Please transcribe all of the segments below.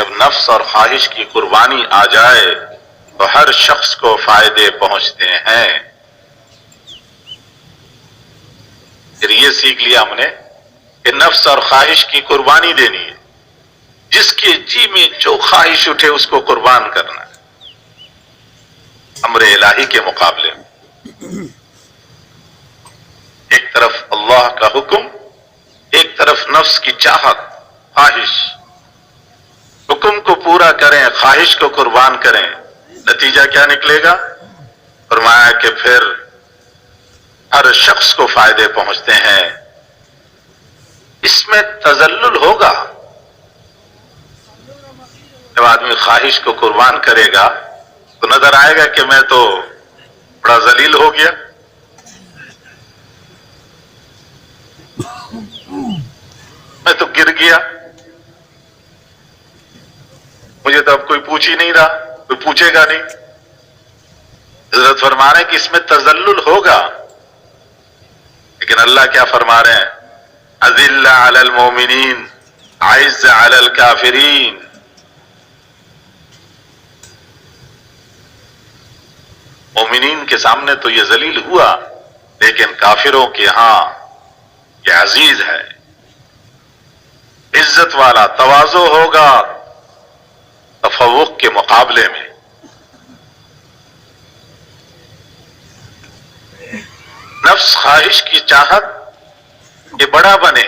جب نفس اور خواہش کی قربانی آ جائے تو ہر شخص کو فائدے پہنچتے ہیں۔ پھر یہ سیکھ لیا ہم نے کہ نفس اور خواہش کی قربانی دینی ہے، جس کے جی میں جو خواہش اٹھے اس کو قربان کرنا ہے امر الہی کے مقابلے میں۔ ایک طرف اللہ کا حکم، ایک طرف نفس کی چاہت، خواہش۔ حکم کو پورا کریں، خواہش کو قربان کریں، نتیجہ کیا نکلے گا؟ فرمایا کہ پھر ہر شخص کو فائدے پہنچتے ہیں۔ اس میں تذلل ہوگا، جب آدمی خواہش کو قربان کرے گا تو نظر آئے گا کہ میں تو بڑا ذلیل ہو گیا، میں تو گر گیا، مجھے تو اب کوئی پوچھ ہی نہیں رہا، کوئی پوچھے گا نہیں۔ حضرت فرما رہے ہیں کہ اس میں تذلل ہوگا، لیکن اللہ کیا فرما رہے ہیں؟ اذل علی المومنین اعز علی الکافرین۔ مومنین کے سامنے تو یہ ذلیل ہوا، لیکن کافروں کے ہاں یہ عزیز ہے، عزت والا، تواضع ہوگا تفوق کے مقابلے میں۔ نفس خواہش کی چاہت کہ بڑا بنے،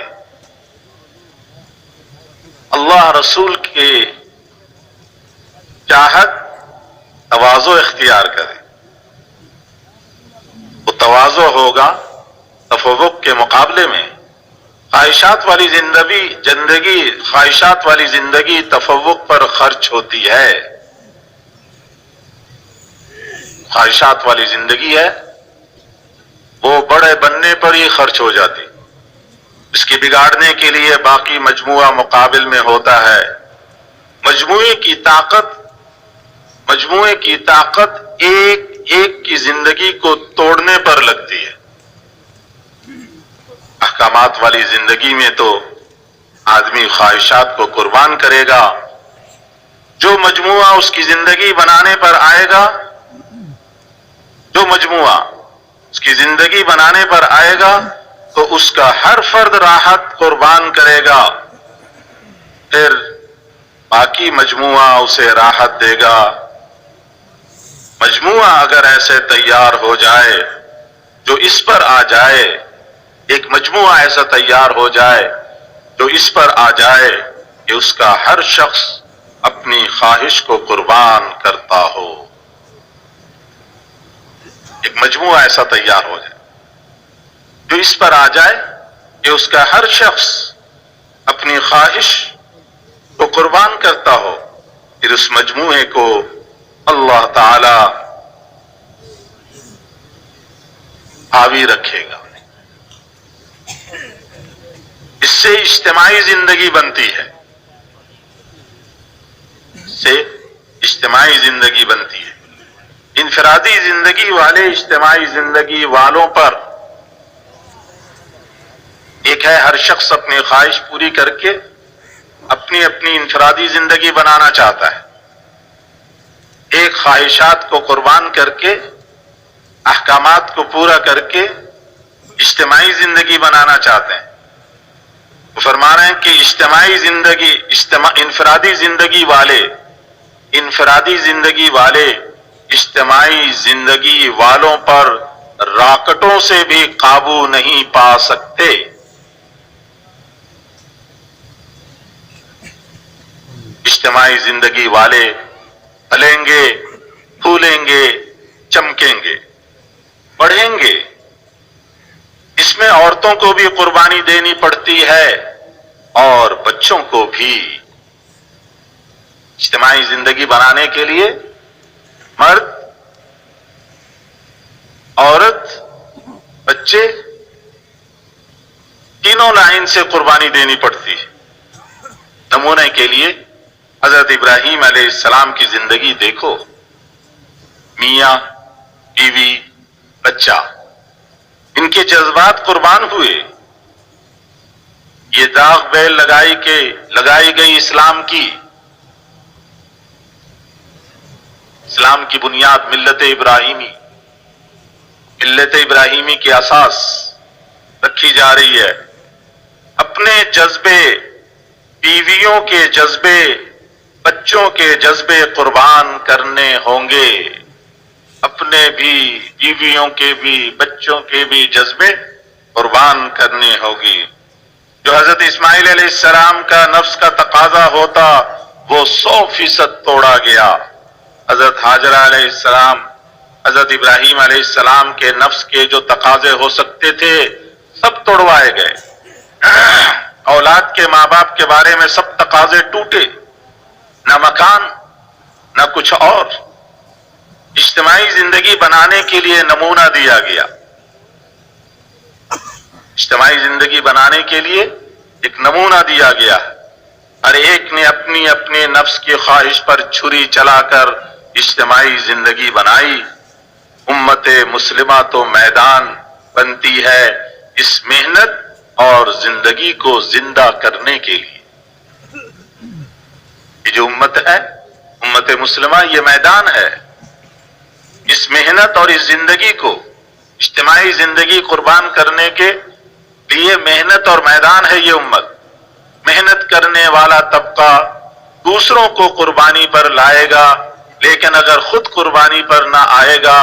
اللہ رسول کی چاہت تواضع اختیار کرے، وہ تواضع ہوگا تفوق کے مقابلے میں۔ خواہشات والی زندگی خواہشات والی زندگی تفوق پر خرچ ہوتی ہے۔ خواہشات والی زندگی ہے وہ بڑے بننے پر ہی خرچ ہو جاتی، اس کی بگاڑنے کے لیے باقی مجموعہ مقابل میں ہوتا ہے۔ مجموعے کی طاقت ایک ایک کی زندگی کو توڑنے پر لگتی ہے۔ احکامات والی زندگی میں تو آدمی خواہشات کو قربان کرے گا، جو مجموعہ اس کی زندگی بنانے پر آئے گا، جو مجموعہ اس کی زندگی بنانے پر آئے گا تو اس کا ہر فرد راحت قربان کرے گا، پھر باقی مجموعہ اسے راحت دے گا۔ مجموعہ اگر ایسے تیار ہو جائے جو اس پر آ جائے، ایک مجموعہ ایسا تیار ہو جائے جو اس پر آ جائے کہ اس کا ہر شخص اپنی خواہش کو قربان کرتا ہو، ایک مجموعہ ایسا تیار ہو جائے جو اس پر آ جائے کہ اس کا ہر شخص اپنی خواہش کو قربان کرتا ہو، پھر اس مجموعے کو اللہ تعالی حاوی رکھے گا۔ اس سے اجتماعی زندگی بنتی ہے، اس سے اجتماعی زندگی بنتی ہے۔ انفرادی زندگی والے اجتماعی زندگی والوں پر ایک ہے، ہر شخص اپنی خواہش پوری کر کے اپنی اپنی انفرادی زندگی بنانا چاہتا ہے، ایک خواہشات کو قربان کر کے، احکامات کو پورا کر کے اجتماعی زندگی بنانا چاہتے ہیں۔ وہ فرما رہے ہیں کہ انفرادی زندگی والے اجتماعی زندگی والوں پر راکٹوں سے بھی قابو نہیں پا سکتے۔ اجتماعی زندگی والے پھلیں گے، پھولیں گے، چمکیں گے، بڑھیں گے۔ اس میں عورتوں کو بھی قربانی دینی پڑتی ہے اور بچوں کو بھی۔ اجتماعی زندگی بنانے کے لیے مرد، عورت، بچے، تینوں لائن سے قربانی دینی پڑتی ہے۔ نمونے کے لیے حضرت ابراہیم علیہ السلام کی زندگی دیکھو، میاں، بیوی، بچہ، ان کے جذبات قربان ہوئے۔ یہ داغ بیل لگائی گئی اسلام کی، اسلام کی بنیاد ملت ابراہیمی کی اساس رکھی جا رہی ہے. اپنے جذبے، بیویوں کے جذبے، بچوں کے جذبے قربان کرنے ہوں گے. اپنے بھی، بیویوں کے بھی، بچوں کے بھی جذبے قربان کرنے ہوگی. جو حضرت اسماعیل علیہ السلام کا نفس کا تقاضا ہوتا وہ 100% توڑا گیا. حضرت حاجرہ علیہ السلام، حضرت ابراہیم علیہ السلام کے نفس کے جو تقاضے ہو سکتے تھے سب توڑوائے گئے. اولاد کے ماں باپ کے بارے میں سب تقاضے ٹوٹے، نہ مکان نہ کچھ اور. اجتماعی زندگی بنانے کے لیے نمونہ دیا گیا. اجتماعی زندگی بنانے کے لیے ایک نمونہ دیا گیا. ہر ایک نے اپنی اپنے نفس کی خواہش پر چھری چلا کر اجتماعی زندگی بنائی. امت مسلمہ تو میدان بنتی ہے اس محنت اور زندگی کو زندہ کرنے کے لیے. یہ جو امت ہے، امت مسلمہ، یہ میدان ہے. اس محنت اور اس زندگی کو، اجتماعی زندگی قربان کرنے کے لیے محنت اور میدان ہے یہ امت. محنت کرنے والا طبقہ دوسروں کو قربانی پر لائے گا، لیکن اگر خود قربانی پر نہ آئے گا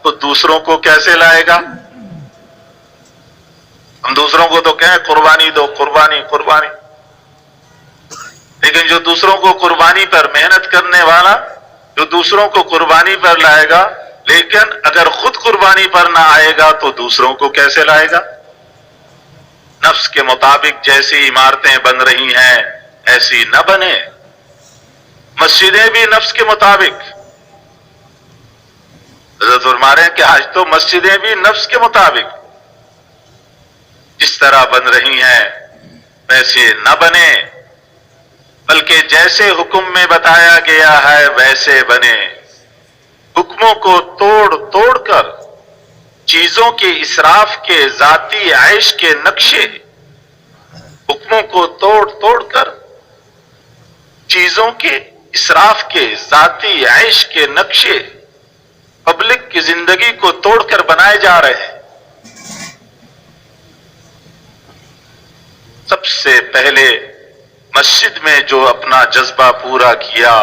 تو دوسروں کو کیسے لائے گا؟ ہم دوسروں کو تو کہیں قربانی دو، قربانی قربانی، لیکن جو دوسروں کو قربانی پر، محنت کرنے والا جو دوسروں کو قربانی پر لائے گا لیکن اگر خود قربانی پر نہ آئے گا تو دوسروں کو کیسے لائے گا؟ نفس کے مطابق جیسی عمارتیں بن رہی ہیں ایسی نہ بنے. مسجدیں بھی نفس کے مطابق، حضرت فرما رہے ہیں کہ آج تو مسجدیں بھی نفس کے مطابق جس طرح بن رہی ہیں ویسے نہ بنے، بلکہ جیسے حکم میں بتایا گیا ہے ویسے بنے. حکموں کو توڑ توڑ کر چیزوں کے اسراف کے ذاتی عیش کے نقشے، حکموں کو توڑ توڑ کر چیزوں کے اسراف کے ذاتی عیش کے نقشے پبلک کی زندگی کو توڑ کر بنائے جا رہے ہیں. سب سے پہلے مسجد میں جو اپنا جذبہ پورا کیا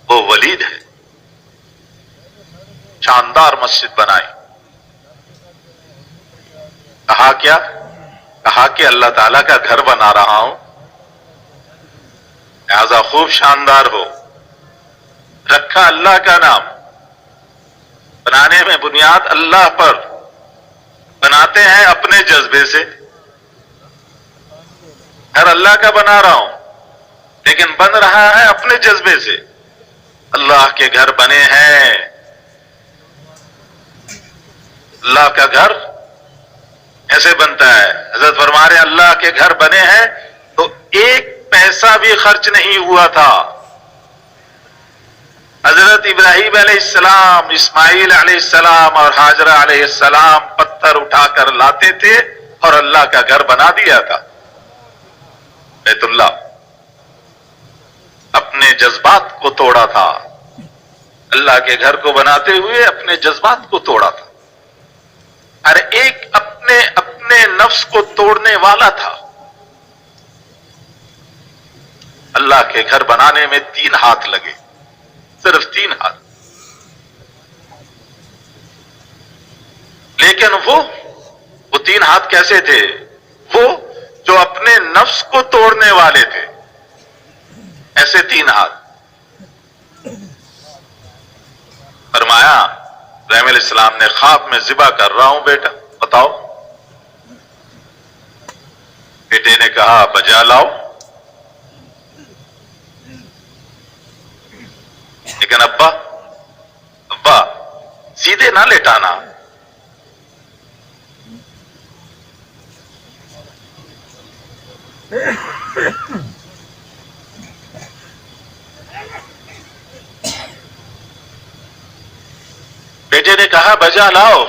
وہ ولید ہے. شاندار مسجد بنائی. کہا کیا؟ کہا کہ اللہ تعالیٰ کا گھر بنا رہا ہوں، لہذا خوب شاندار ہو. رکھا اللہ کا نام. بنانے میں بنیاد اللہ پر. بناتے ہیں اپنے جذبے سے. گھر اللہ کا بنا رہا ہوں لیکن بن رہا ہے اپنے جذبے سے. اللہ کے گھر بنے ہیں. اللہ کا گھر ایسے بنتا ہے. حضرت فرما رہے ہیں اللہ کے گھر بنے ہیں تو ایک پیسہ بھی خرچ نہیں ہوا تھا. حضرت ابراہیم علیہ السلام، اسماعیل علیہ السلام اور حاجرہ علیہ السلام پتھر اٹھا کر لاتے تھے اور اللہ کا گھر بنا دیا تھا. بیت اللہ. اپنے جذبات کو توڑا تھا. اللہ کے گھر کو بناتے ہوئے اپنے جذبات کو توڑا تھا. ہر ایک اپنے اپنے نفس کو توڑنے والا تھا. اللہ کے گھر بنانے میں 3 ہاتھ لگے، صرف 3 ہاتھ. لیکن وہ 3 ہاتھ کیسے تھے؟ وہ جو اپنے نفس کو توڑنے والے تھے. ایسے 3 ہاتھ. فرمایا ابراہیم علیہ السلام نے خواب میں ذبح کر رہا ہوں بیٹا، بتاؤ. بیٹے نے کہا بجا لاؤ. لیکن ابا سیدھے نہ لٹانا. بیٹے نے کہا بجا لاؤ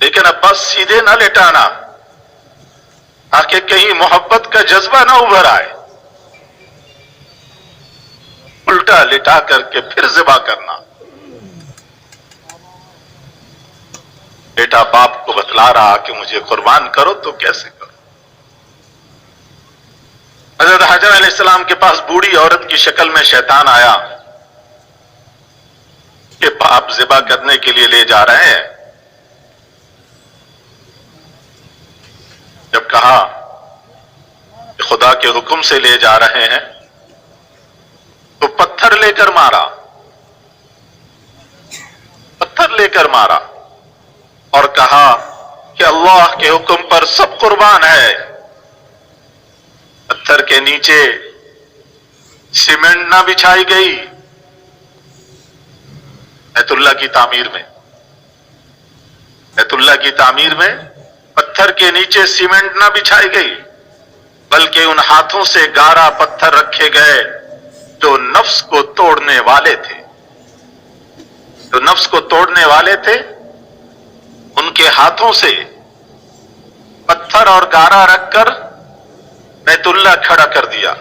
لیکن ابا سیدھے نہ لٹانا تاکہ کہیں محبت کا جذبہ نہ ابھر آئے. الٹا لٹا کر کے پھر ذبح کرنا. بیٹا باپ کو بتلا رہا کہ مجھے قربان کرو تو کیسے کرو. حضرت حجر علیہ السلام کے پاس بوڑھی عورت کی شکل میں شیطان آیا کہ باپ ذبح کرنے کے لیے لے جا رہے ہیں. جب کہا کہ خدا کے حکم سے لے جا رہے ہیں تو پتھر لے کر مارا، پتھر لے کر مارا اور کہا کہ اللہ کے حکم پر سب قربان ہے. پتھر کے نیچے سیمنٹ نہ بچھائی گئی. بیت اللہ کی تعمیر میں، بیت اللہ کی تعمیر میں پتھر کے نیچے سیمنٹ نہ بچھائی گئی، بلکہ ان ہاتھوں سے گارا پتھر رکھے گئے جو نفس کو توڑنے والے تھے. جو نفس کو توڑنے والے تھے ان کے ہاتھوں سے پتھر اور گارا رکھ کر بیت اللہ کھڑا کر دیا.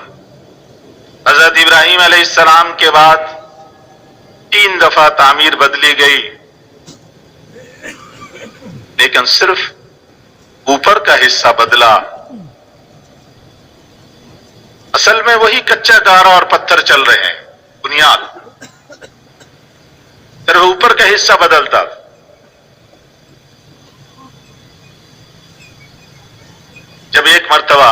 حضرت ابراہیم علیہ السلام کے بعد 3 دفعہ تعمیر بدلی گئی، لیکن صرف اوپر کا حصہ بدلا. اصل میں وہی کچا گارا اور پتھر چل رہے ہیں، بنیاد صرف اوپر کا حصہ بدلتا. جب ایک مرتبہ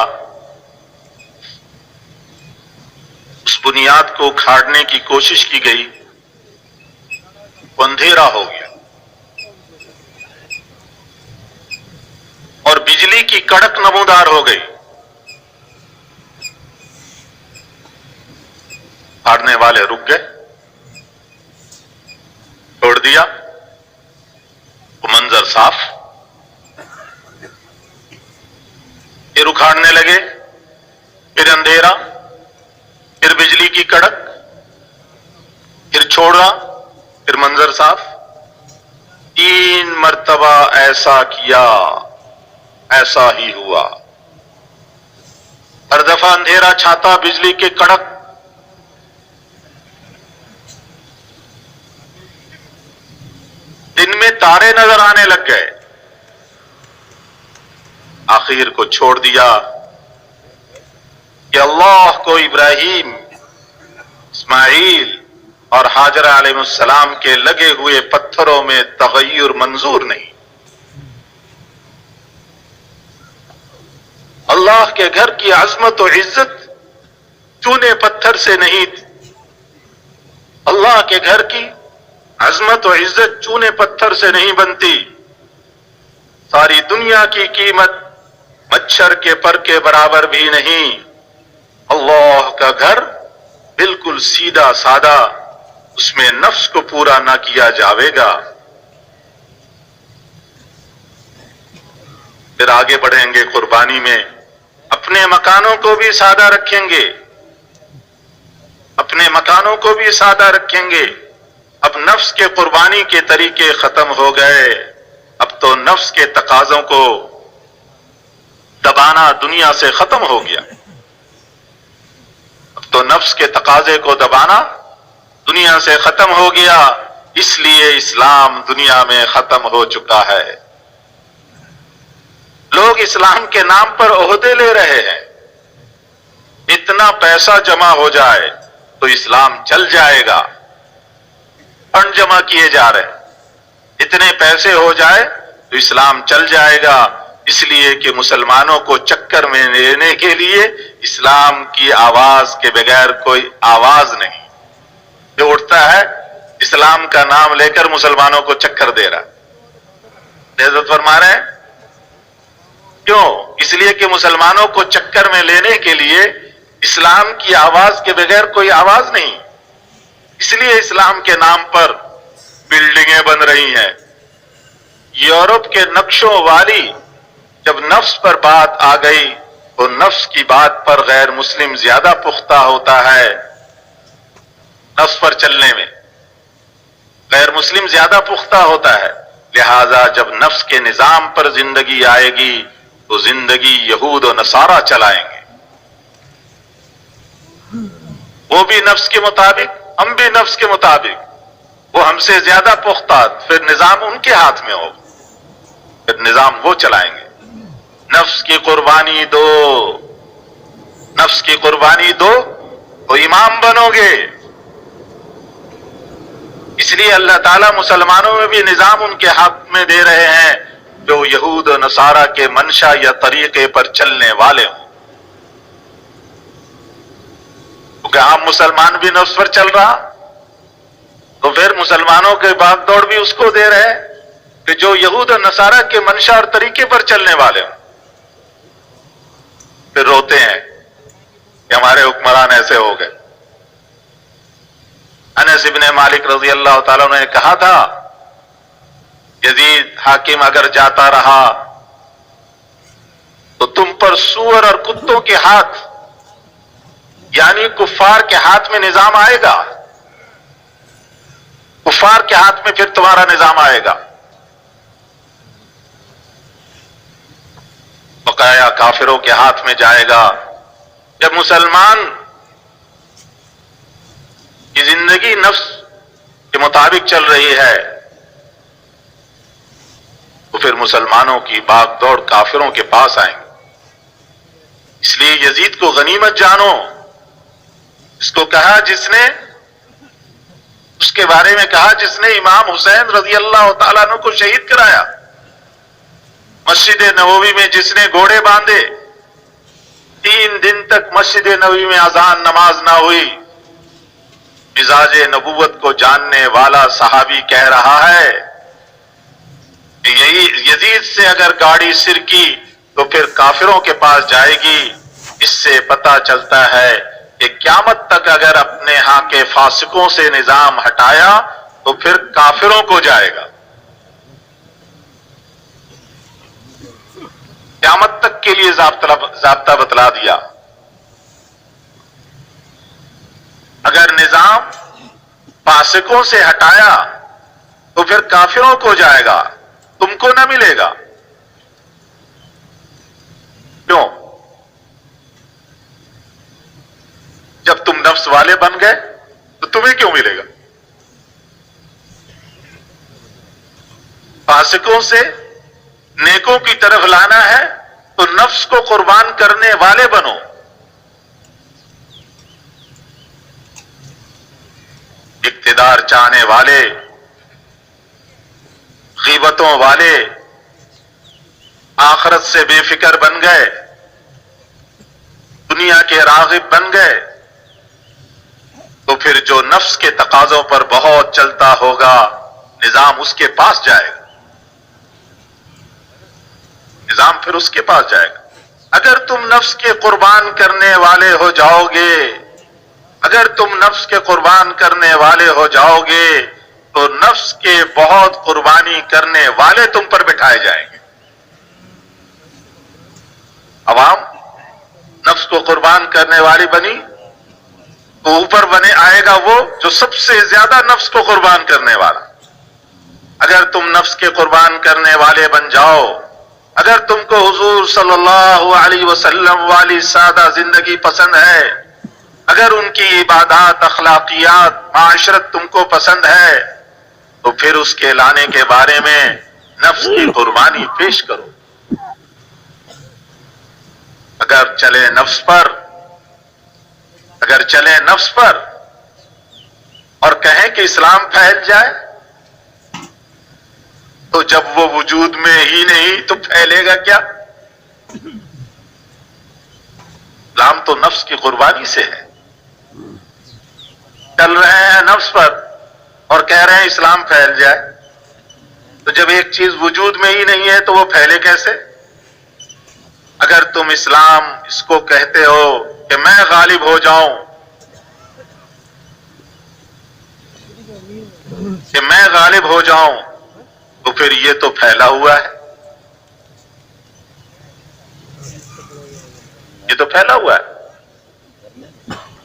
اس بنیاد کو اکھاڑنے کی کوشش کی گئی، وہ اندھیرا ہو گیا اور بجلی کی کڑک نمودار ہو گئی. اکھاڑنے والے رک گئے، چھوڑ دیا. وہ منظر صاف. پھر اکھاڑنے لگے، پھر اندھیرا، پھر بجلی کی کڑک، پھر چھوڑا، پھر منظر صاف. 3 مرتبہ ایسا کیا، ایسا ہی ہوا. ہر دفعہ اندھیرا چھاتا، بجلی کی کڑک. دن میں تارے نظر آنے لگ گئے. آخر کو چھوڑ دیا کہ اللہ کو ابراہیم، اسماعیل اور ہاجرہ علیہ السلام کے لگے ہوئے پتھروں میں تغیر منظور نہیں. اللہ کے گھر کی عظمت و عزت چونے پتھر سے نہیں تھی. اللہ کے گھر کی عظمت و عزت چونے پتھر سے نہیں بنتی. ساری دنیا کی قیمت مچھر کے پر کے برابر بھی نہیں. اللہ کا گھر بالکل سیدھا سادہ، اس میں نفس کو پورا نہ کیا جاوے گا. پھر آگے بڑھیں گے قربانی میں. اپنے مکانوں کو بھی سادہ رکھیں گے، اپنے مکانوں کو بھی سادہ رکھیں گے. اب نفس کے قربانی کے طریقے ختم ہو گئے. اب تو نفس کے تقاضوں کو دبانا دنیا سے ختم ہو گیا. اب تو نفس کے تقاضے کو دبانا دنیا سے ختم ہو گیا. اس لیے اسلام دنیا میں ختم ہو چکا ہے. لوگ اسلام کے نام پر عہدے لے رہے ہیں. اتنا پیسہ جمع ہو جائے تو اسلام چل جائے گا. فنڈ جمع کیے جا رہے ہیں. اتنے پیسے ہو جائے تو اسلام چل جائے گا. اس لیے کہ مسلمانوں کو چکر میں لینے کے لیے اسلام کی آواز کے بغیر کوئی آواز نہیں. جو اٹھتا ہے اسلام کا نام لے کر مسلمانوں کو چکر دے رہا. عزت فرما رہے ہیں کیوں؟ اس لیے کہ مسلمانوں کو چکر میں لینے کے لیے اسلام کی آواز کے بغیر کوئی آواز نہیں. اس لیے اسلام کے نام پر بلڈنگیں بن رہی ہیں. یورپ کے نقشوں والی جب نفس پر بات آ گئی تو نفس کی بات پر غیر مسلم زیادہ پختہ ہوتا ہے. نفس پر چلنے میں غیر مسلم زیادہ پختہ ہوتا ہے. لہذا جب نفس کے نظام پر زندگی آئے گی تو زندگی یہود و نصارہ چلائیں گے. وہ وہ بھی نفس کے مطابق، ہم بھی نفس کے مطابق، وہ ہم سے زیادہ پختہ، پھر نظام ان کے ہاتھ میں ہوگا، پھر نظام وہ چلائیں گے۔ نفس کی قربانی دو، نفس کی قربانی دو تو امام بنو گے۔ اس لیے اللہ تعالیٰ مسلمانوں میں بھی نظام ان کے ہاتھ میں دے رہے ہیں جو یہود و نصارہ کے منشا یا طریقے پر چلنے والے ہوں، کیونکہ عام مسلمان بھی نفس پر چل رہا، تو پھر مسلمانوں کے بھاگ دوڑ بھی اس کو دے رہے کہ جو یہود و نصارہ کے منشا اور طریقے پر چلنے والے ہوں۔ پھر روتے ہیں کہ ہمارے حکمران ایسے ہو گئے۔ انس ابن مالک رضی اللہ تعالیٰ نے کہا تھا، یزید حاکم اگر جاتا رہا تو تم پر سور اور کتوں کے ہاتھ، یعنی کفار کے ہاتھ میں نظام آئے گا، کفار کے ہاتھ میں پھر تمہارا نظام آئے گا، بقایا کافروں کے ہاتھ میں جائے گا۔ جب مسلمان کی زندگی نفس کے مطابق چل رہی ہے تو پھر مسلمانوں کی بھاگ دوڑ کافروں کے پاس آئیں گے۔ اس لیے یزید کو غنیمت جانو، اس کو کہا جس نے، اس کے بارے میں کہا جس نے امام حسین رضی اللہ تعالیٰ عنہ کو شہید کرایا، مسجد نبوی میں جس نے گھوڑے باندھے، 3 دن تک مسجد نبوی میں اذان نماز نہ ہوئی، مزاج نبوت کو جاننے والا صحابی کہہ رہا ہے کہ یہی یزید سے اگر گاڑی سرکی تو پھر کافروں کے پاس جائے گی۔ اس سے پتہ چلتا ہے کہ قیامت تک اگر اپنے ہاں کے فاسقوں سے نظام ہٹایا تو پھر کافروں کو جائے گا، قیامت تک کے لیے ضابطہ بتلا دیا۔ اگر نظام فاسقوں سے ہٹایا تو پھر کافروں کو جائے گا، تم کو نہ ملے گا۔ کیوں؟ جب تم نفس والے بن گئے تو تمہیں کیوں ملے گا؟ فاسقوں سے نیکوں کی طرف لانا ہے تو نفس کو قربان کرنے والے بنو۔ اقتدار چاہنے والے، غیبتوں والے آخرت سے بے فکر بن گئے، دنیا کے راغب بن گئے، تو پھر جو نفس کے تقاضوں پر بہت چلتا ہوگا نظام اس کے پاس جائے گا، نظام پھر اس کے پاس جائے گا۔ اگر تم نفس کے قربان کرنے والے ہو جاؤ گے، اگر تم نفس کے قربان کرنے والے ہو جاؤ گے تو نفس کے بہت قربانی کرنے والے تم پر بٹھائے جائیں گے۔ عوام نفس کو قربان کرنے والی بنی تو اوپر بنے آئے گا وہ جو سب سے زیادہ نفس کو قربان کرنے والا۔ اگر تم نفس کے قربان کرنے والے بن جاؤ، اگر تم کو حضور صلی اللہ علیہ وسلم والی سادہ زندگی پسند ہے، اگر ان کی عبادات، اخلاقیات، معاشرت تم کو پسند ہے تو پھر اس کے لانے کے بارے میں نفس کی قربانی پیش کرو۔ اگر چلے نفس پر، اگر چلے نفس پر اور کہیں کہ اسلام پھیل جائے تو جب وہ وجود میں ہی نہیں تو پھیلے گا کیا؟ اسلام تو نفس کی قربانی سے ہے۔ چل رہے ہیں نفس پر اور کہہ رہے ہیں اسلام پھیل جائے، تو جب ایک چیز وجود میں ہی نہیں ہے تو وہ پھیلے کیسے؟ اگر تم اسلام اس کو کہتے ہو کہ میں غالب ہو جاؤں، کہ میں غالب ہو جاؤں، تو پھر یہ تو پھیلا ہوا ہے، یہ تو پھیلا ہوا ہے۔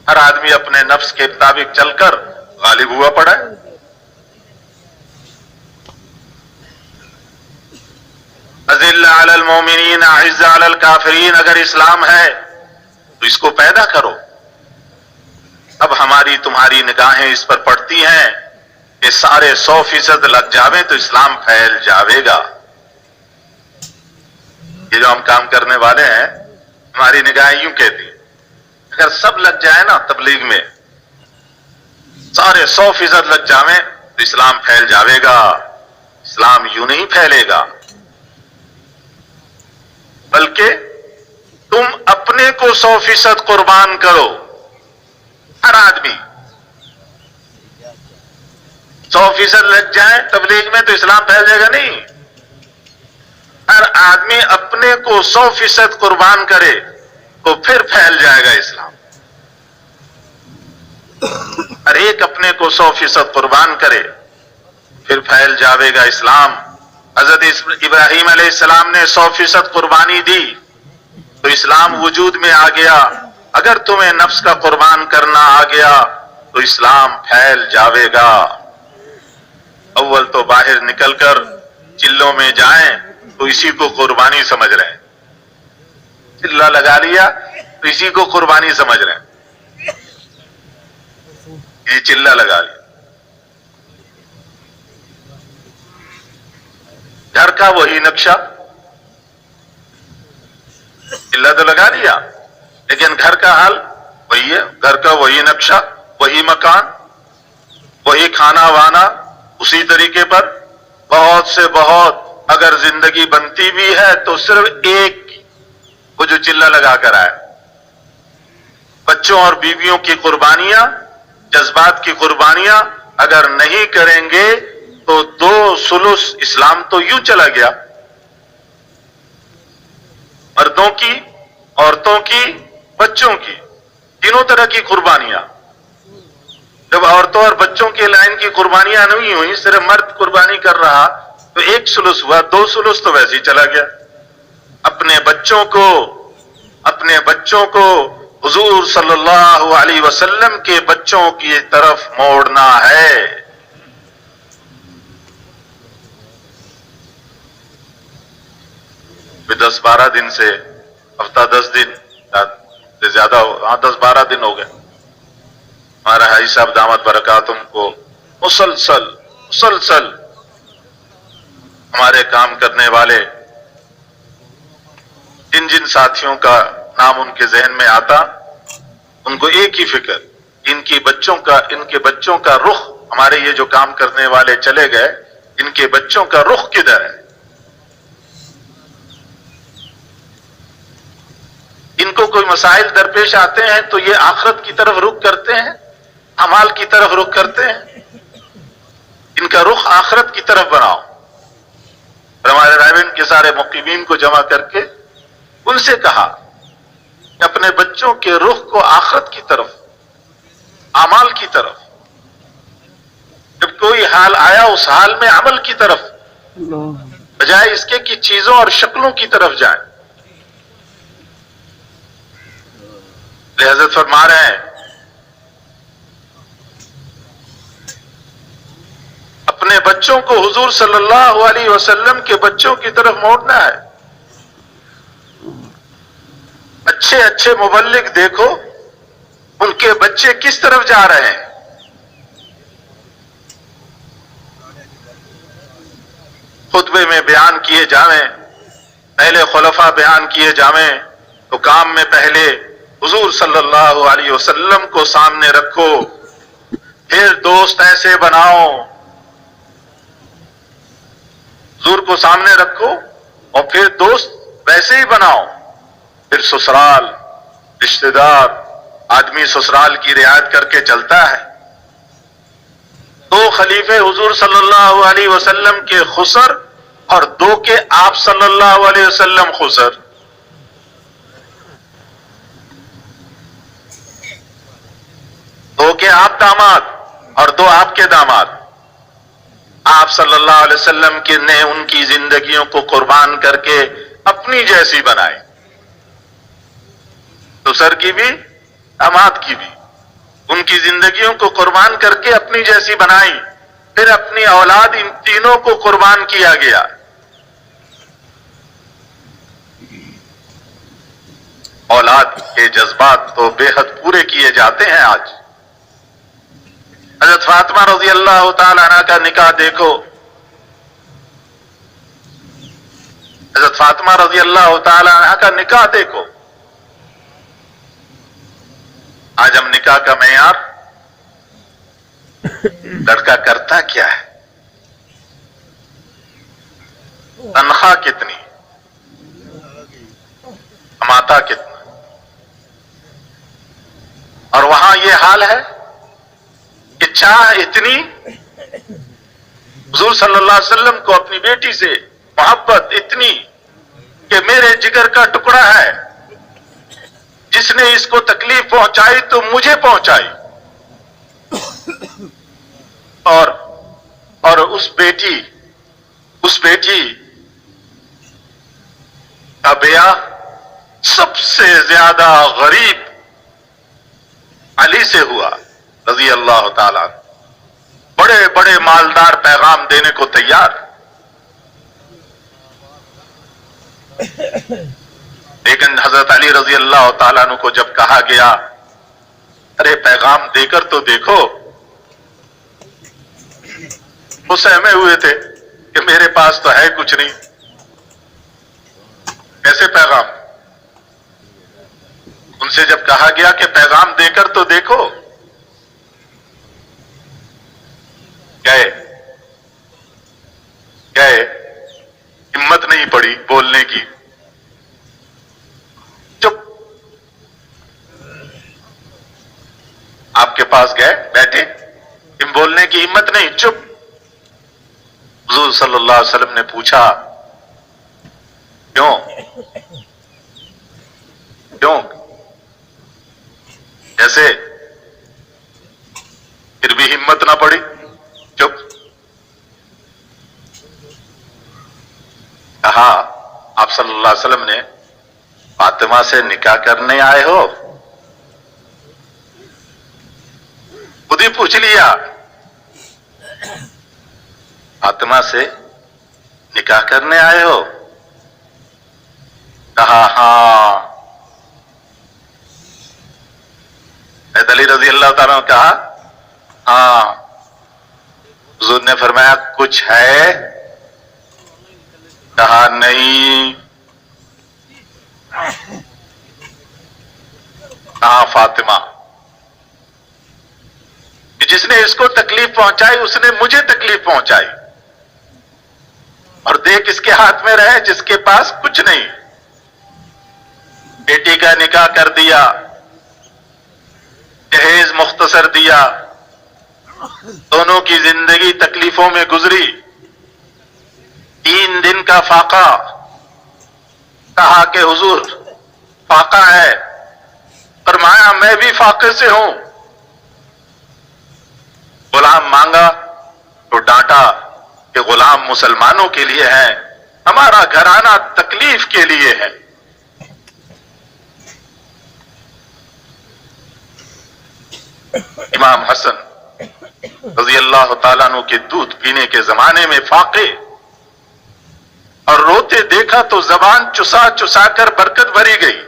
ہر آدمی اپنے نفس کے مطابق چل کر غالب ہوا پڑا ہے۔ اذل علی المومنین اعز علی الکافرین، اگر اسلام ہے تو اس کو پیدا کرو۔ اب ہماری تمہاری نگاہیں اس پر پڑتی ہیں کہ سارے 100% لگ جاویں تو اسلام پھیل جاوے گا. یہ جو ہم کام کرنے والے ہیں ہماری نگاہیں یوں کہتی ہیں اگر سب لگ جائے نا تبلیغ میں، سارے 100% لگ جاویں تو اسلام پھیل جاوے گا. اسلام یوں نہیں پھیلے گا، بلکہ تم اپنے کو 100% قربان کرو. ہر آدمی 100% لگ جائے تبلیغ میں تو اسلام پھیل جائے گا نہیں. ہر آدمی اپنے کو 100% قربان کرے تو پھر پھیل جائے گا اسلام. ہر ایک اپنے کو 100% قربان کرے پھر پھیل جاوے گا اسلام. حضرت ابراہیم علیہ السلام نے 100% قربانی دی تو اسلام وجود میں آ گیا. اگر تمہیں نفس کا قربان کرنا آ گیا تو اسلام پھیل جاوے گا. اول تو باہر نکل کر چلوں میں جائیں تو اسی کو قربانی سمجھ رہے ہیں. چلہ لگا لیا تو اسی کو قربانی سمجھ رہے ہیں. یہ چلہ لگا لیا، گھر کا وہی نقشہ، چلہ تو لگا لیا لیکن گھر کا حال وہی ہے. گھر کا وہی نقشہ، وہی مکان، وہی کھانا وانا، اسی طریقے پر بہت سے بہت اگر زندگی بنتی بھی ہے تو صرف ایک وہ جو چلہ لگا کر آئے. بچوں اور بیویوں کی قربانیاں، جذبات کی قربانیاں اگر نہیں کریں گے تو 2/3 اسلام تو یوں چلا گیا. مردوں کی، عورتوں کی، بچوں کی، تینوں طرح کی قربانیاں. جب عورتوں اور بچوں کے لائن کی قربانیاں نہیں ہوئی، صرف مرد قربانی کر رہا تو 1/3 ہوا، 2/3 تو ویسے ہی چلا گیا. اپنے بچوں کو حضور صلی اللہ علیہ وسلم کے بچوں کی طرف موڑنا ہے. بھی 10-12 دن سے، ہفتہ 10 دن سے زیادہ 10-12 دن ہو گئے ہمارا حاجی صاحب دامت برکاتہم کو مسلسل ہمارے کام کرنے والے جن ساتھیوں کا نام ان کے ذہن میں آتا ان کو ایک ہی فکر، ان کے بچوں کا رخ، ہمارے یہ جو کام کرنے والے چلے گئے ان کے بچوں کا رخ کدھر ہے. ان کو کوئی مسائل درپیش آتے ہیں تو یہ آخرت کی طرف رخ کرتے ہیں، اعمال کی طرف رخ کرتے ہیں. ان کا رخ آخرت کی طرف بناؤ. اور ہمارے رائبن کے سارے مقیمین کو جمع کر کے ان سے کہا کہ اپنے بچوں کے رخ کو آخرت کی طرف، اعمال کی طرف، جب کوئی حال آیا اس حال میں عمل کی طرف بجائے اس کے کہ چیزوں اور شکلوں کی طرف جائیں. حضرت فرما رہے ہیں اپنے بچوں کو حضور صلی اللہ علیہ وسلم کے بچوں کی طرف موڑنا ہے. اچھے مبلغ دیکھو ان کے بچے کس طرف جا رہے ہیں. خطبے میں بیان کیے جاویں، پہلے خلفاء بیان کیے جاویں تو کام میں پہلے حضور صلی اللہ علیہ وسلم کو سامنے رکھو، پھر دوست ایسے بناؤ. حضور کو سامنے رکھو اور پھر دوست ویسے ہی بناؤ. پھر سسرال، رشتہ دار، آدمی سسرال کی رعایت کر کے چلتا ہے. 2 خلیفے حضور صلی اللہ علیہ وسلم کے خسر اور 2 کے آپ صلی اللہ علیہ وسلم خسر. دو کے آپ داماد اور 2 آپ کے داماد. آپ صلی اللہ علیہ وسلم نے ان کی زندگیوں کو قربان کر کے اپنی جیسی بنائی. سسر کی بھی، داماد کی بھی، ان کی زندگیوں کو قربان کر کے اپنی جیسی بنائی. پھر اپنی اولاد ان تینوں کو قربان کیا گیا. اولاد کے جذبات تو بے حد پورے کیے جاتے ہیں آج. حضرت فاطمہ رضی اللہ تعالی عنہ کا نکاح دیکھو، حضرت فاطمہ رضی اللہ تعالی عنہ کا نکاح دیکھو۔ آج ہم نکاح کا معیار لڑکا کرتا کیا ہے، تنخواہ کتنی، کماتا کتنا، اور وہاں یہ حال ہے کہ چاہ اتنی، حضور صلی اللہ علیہ وسلم کو اپنی بیٹی سے محبت اتنی کہ میرے جگر کا ٹکڑا ہے، جس نے اس کو تکلیف پہنچائی تو مجھے پہنچائی، اور اس بیٹی کا بیاہ سب سے زیادہ غریب علی سے ہوا رضی اللہ تعالیٰ عنہ۔ بڑے بڑے مالدار پیغام دینے کو تیار، لیکن حضرت علی رضی اللہ تعالیٰ عنہ کو جب کہا گیا ارے پیغام دے کر تو دیکھو، وہ سہمے ہوئے تھے کہ میرے پاس تو ہے کچھ نہیں، کیسے پیغام؟ ان سے جب کہا گیا کہ پیغام دے کر تو دیکھو، گئے ہمت نہیں پڑی بولنے کی، چپ، آپ کے پاس گئے بیٹھے، بولنے کی ہمت نہیں، چپ۔ حضور صلی اللہ علیہ وسلم نے پوچھا کیوں ایسے؟ پھر بھی ہمت نہ پڑی، چپ۔ کہا آپ صلی اللہ علیہ وسلم نے فاطمہ سے نکاح کرنے آئے ہو؟ خود ہی پوچھ لیا، فاطمہ سے نکاح کرنے آئے ہو؟ کہا ہاں۔ حضرت علی رضی اللہ تعالیٰ نے کہا ہاں۔ حضور نے فرمایا کچھ ہے؟ کہا نہیں۔ کہا فاطمہ کہ جس نے اس کو تکلیف پہنچائی اس نے مجھے تکلیف پہنچائی، اور دیکھ اس کے ہاتھ میں رہے جس کے پاس کچھ نہیں۔ بیٹی کا نکاح کر دیا، جہیز مختصر دیا، دونوں کی زندگی تکلیفوں میں گزری۔ 3 دن کا فاقہ، کہا کہ حضور فاقہ ہے، فرمایا میں بھی فاقے سے ہوں۔ غلام مانگا تو ڈانٹا کہ غلام مسلمانوں کے لیے ہے، ہمارا گھرانہ تکلیف کے لیے ہے۔ امام حسن رضی اللہ تعالیٰ عنہ کے دودھ پینے کے زمانے میں فاقے، اور روتے دیکھا تو زبان چسا چسا کر برکت بھری گئی،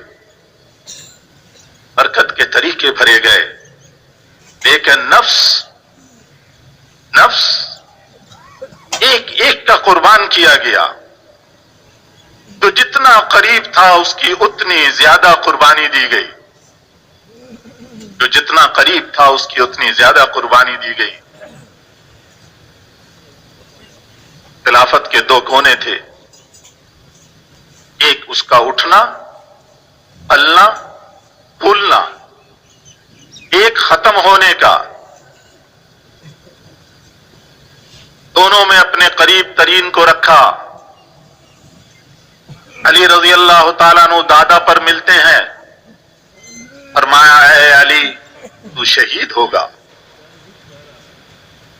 برکت کے طریقے بھرے گئے، لیکن نفس ایک ایک کا قربان کیا گیا۔ تو جتنا قریب تھا اس کی اتنی زیادہ قربانی دی گئی، جو جتنا قریب تھا اس کی اتنی زیادہ قربانی دی گئی۔ خلافت کے 2 کونے تھے، ایک اس کا اٹھنا، پلنا، پھولنا، ایک ختم ہونے کا۔ دونوں میں اپنے قریب ترین کو رکھا۔ علی رضی اللہ تعالیٰ عنہ دادا پر ملتے ہیں، فرمایا اے علی تو شہید ہوگا،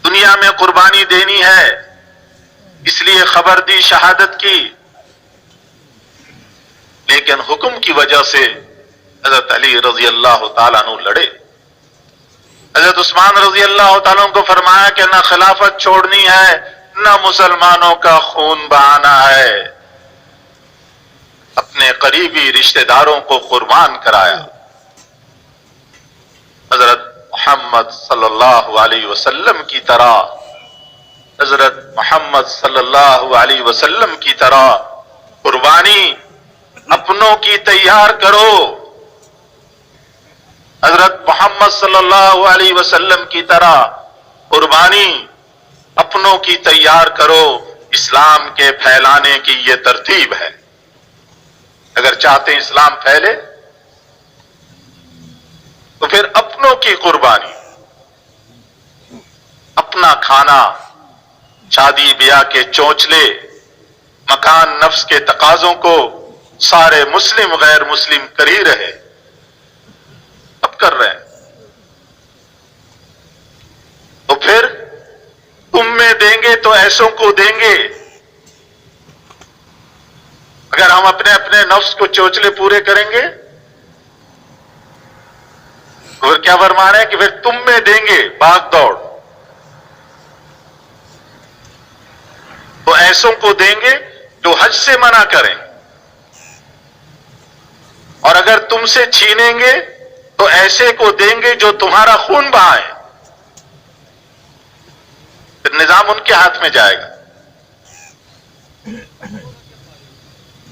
دنیا میں قربانی دینی ہے، اس لیے خبر دی شہادت کی، لیکن حکم کی وجہ سے حضرت علی رضی اللہ تعالیٰ عنہ لڑے۔ حضرت عثمان رضی اللہ تعالیٰ عنہ کو فرمایا کہ نہ خلافت چھوڑنی ہے، نہ مسلمانوں کا خون بہانا ہے۔ اپنے قریبی رشتہ داروں کو قربان کرایا۔ حضرت محمد محمد صلی اللہ علیہ وسلم کی طرح، حضرت محمد صلی اللہ علیہ وسلم کی طرح قربانی اپنوں کی تیار کرو۔ حضرت محمد صلی اللہ علیہ وسلم کی طرح قربانی اپنوں کی تیار کرو۔ اسلام کے پھیلانے کی یہ ترتیب ہے۔ اگر چاہتے ہیں اسلام پھیلے تو پھر اپنوں کی قربانی، اپنا کھانا، شادی بیاہ کے چونچلے، مکان نفس کے تقاضوں کو سارے مسلم غیر مسلم کر ہی رہے، اب کر رہے ہیں، تو پھر تم میں دیں گے تو ایسوں کو دیں گے۔ اگر ہم اپنے اپنے نفس کو چونچلے پورے کریں گے تو پھر کیا فرمان ہے کہ پھر تم میں دیں گے بھاگ دوڑ، تو ایسوں کو دیں گے جو حج سے منع کریں، اور اگر تم سے چھینیں گے تو ایسے کو دیں گے جو تمہارا خون بہائے، پھر نظام ان کے ہاتھ میں جائے گا۔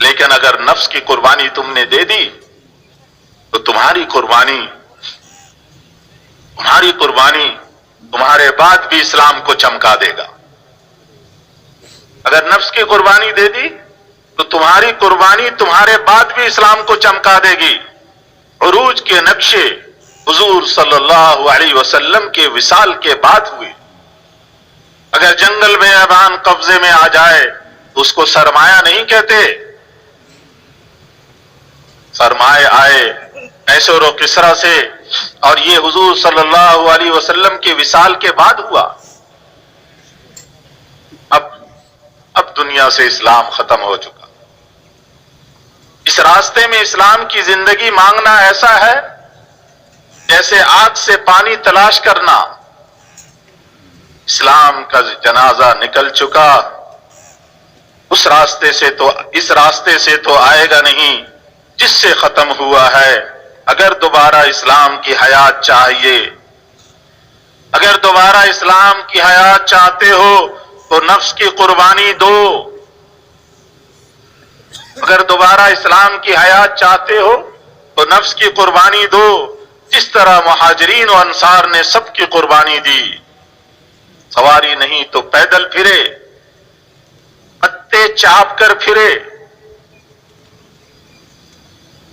لیکن اگر نفس کی قربانی تم نے دے دی تو تمہاری قربانی تمہارے بعد بھی اسلام کو چمکا دے گا۔ اگر نفس کی قربانی دے دی تو تمہاری قربانی تمہارے بعد بھی اسلام کو چمکا دے گی۔ عروج کے نقشے حضور صلی اللہ علیہ وسلم کے وصال کے بعد ہوئے۔ اگر جنگل میں ابان قبضے میں آ جائے تو اس کو سرمایہ نہیں کہتے، سرمایہ آئے ایسور و کسرا سے، اور یہ حضور صلی اللہ علیہ وسلم کے وصال کے بعد ہوا۔ اب دنیا سے اسلام ختم ہو چکا۔ اس راستے میں اسلام کی زندگی مانگنا ایسا ہے جیسے آگ سے پانی تلاش کرنا۔ اسلام کا جنازہ نکل چکا، اس راستے سے تو آئے گا نہیں جس سے ختم ہوا ہے۔ اگر دوبارہ اسلام کی حیات چاہیے، اگر دوبارہ اسلام کی حیات چاہتے ہو تو نفس کی قربانی دو۔ اگر دوبارہ اسلام کی حیات چاہتے ہو تو نفس کی قربانی دو، جس طرح مہاجرین و انصار نے سب کی قربانی دی۔ سواری نہیں تو پیدل پھرے، پتے چاپ کر پھرے،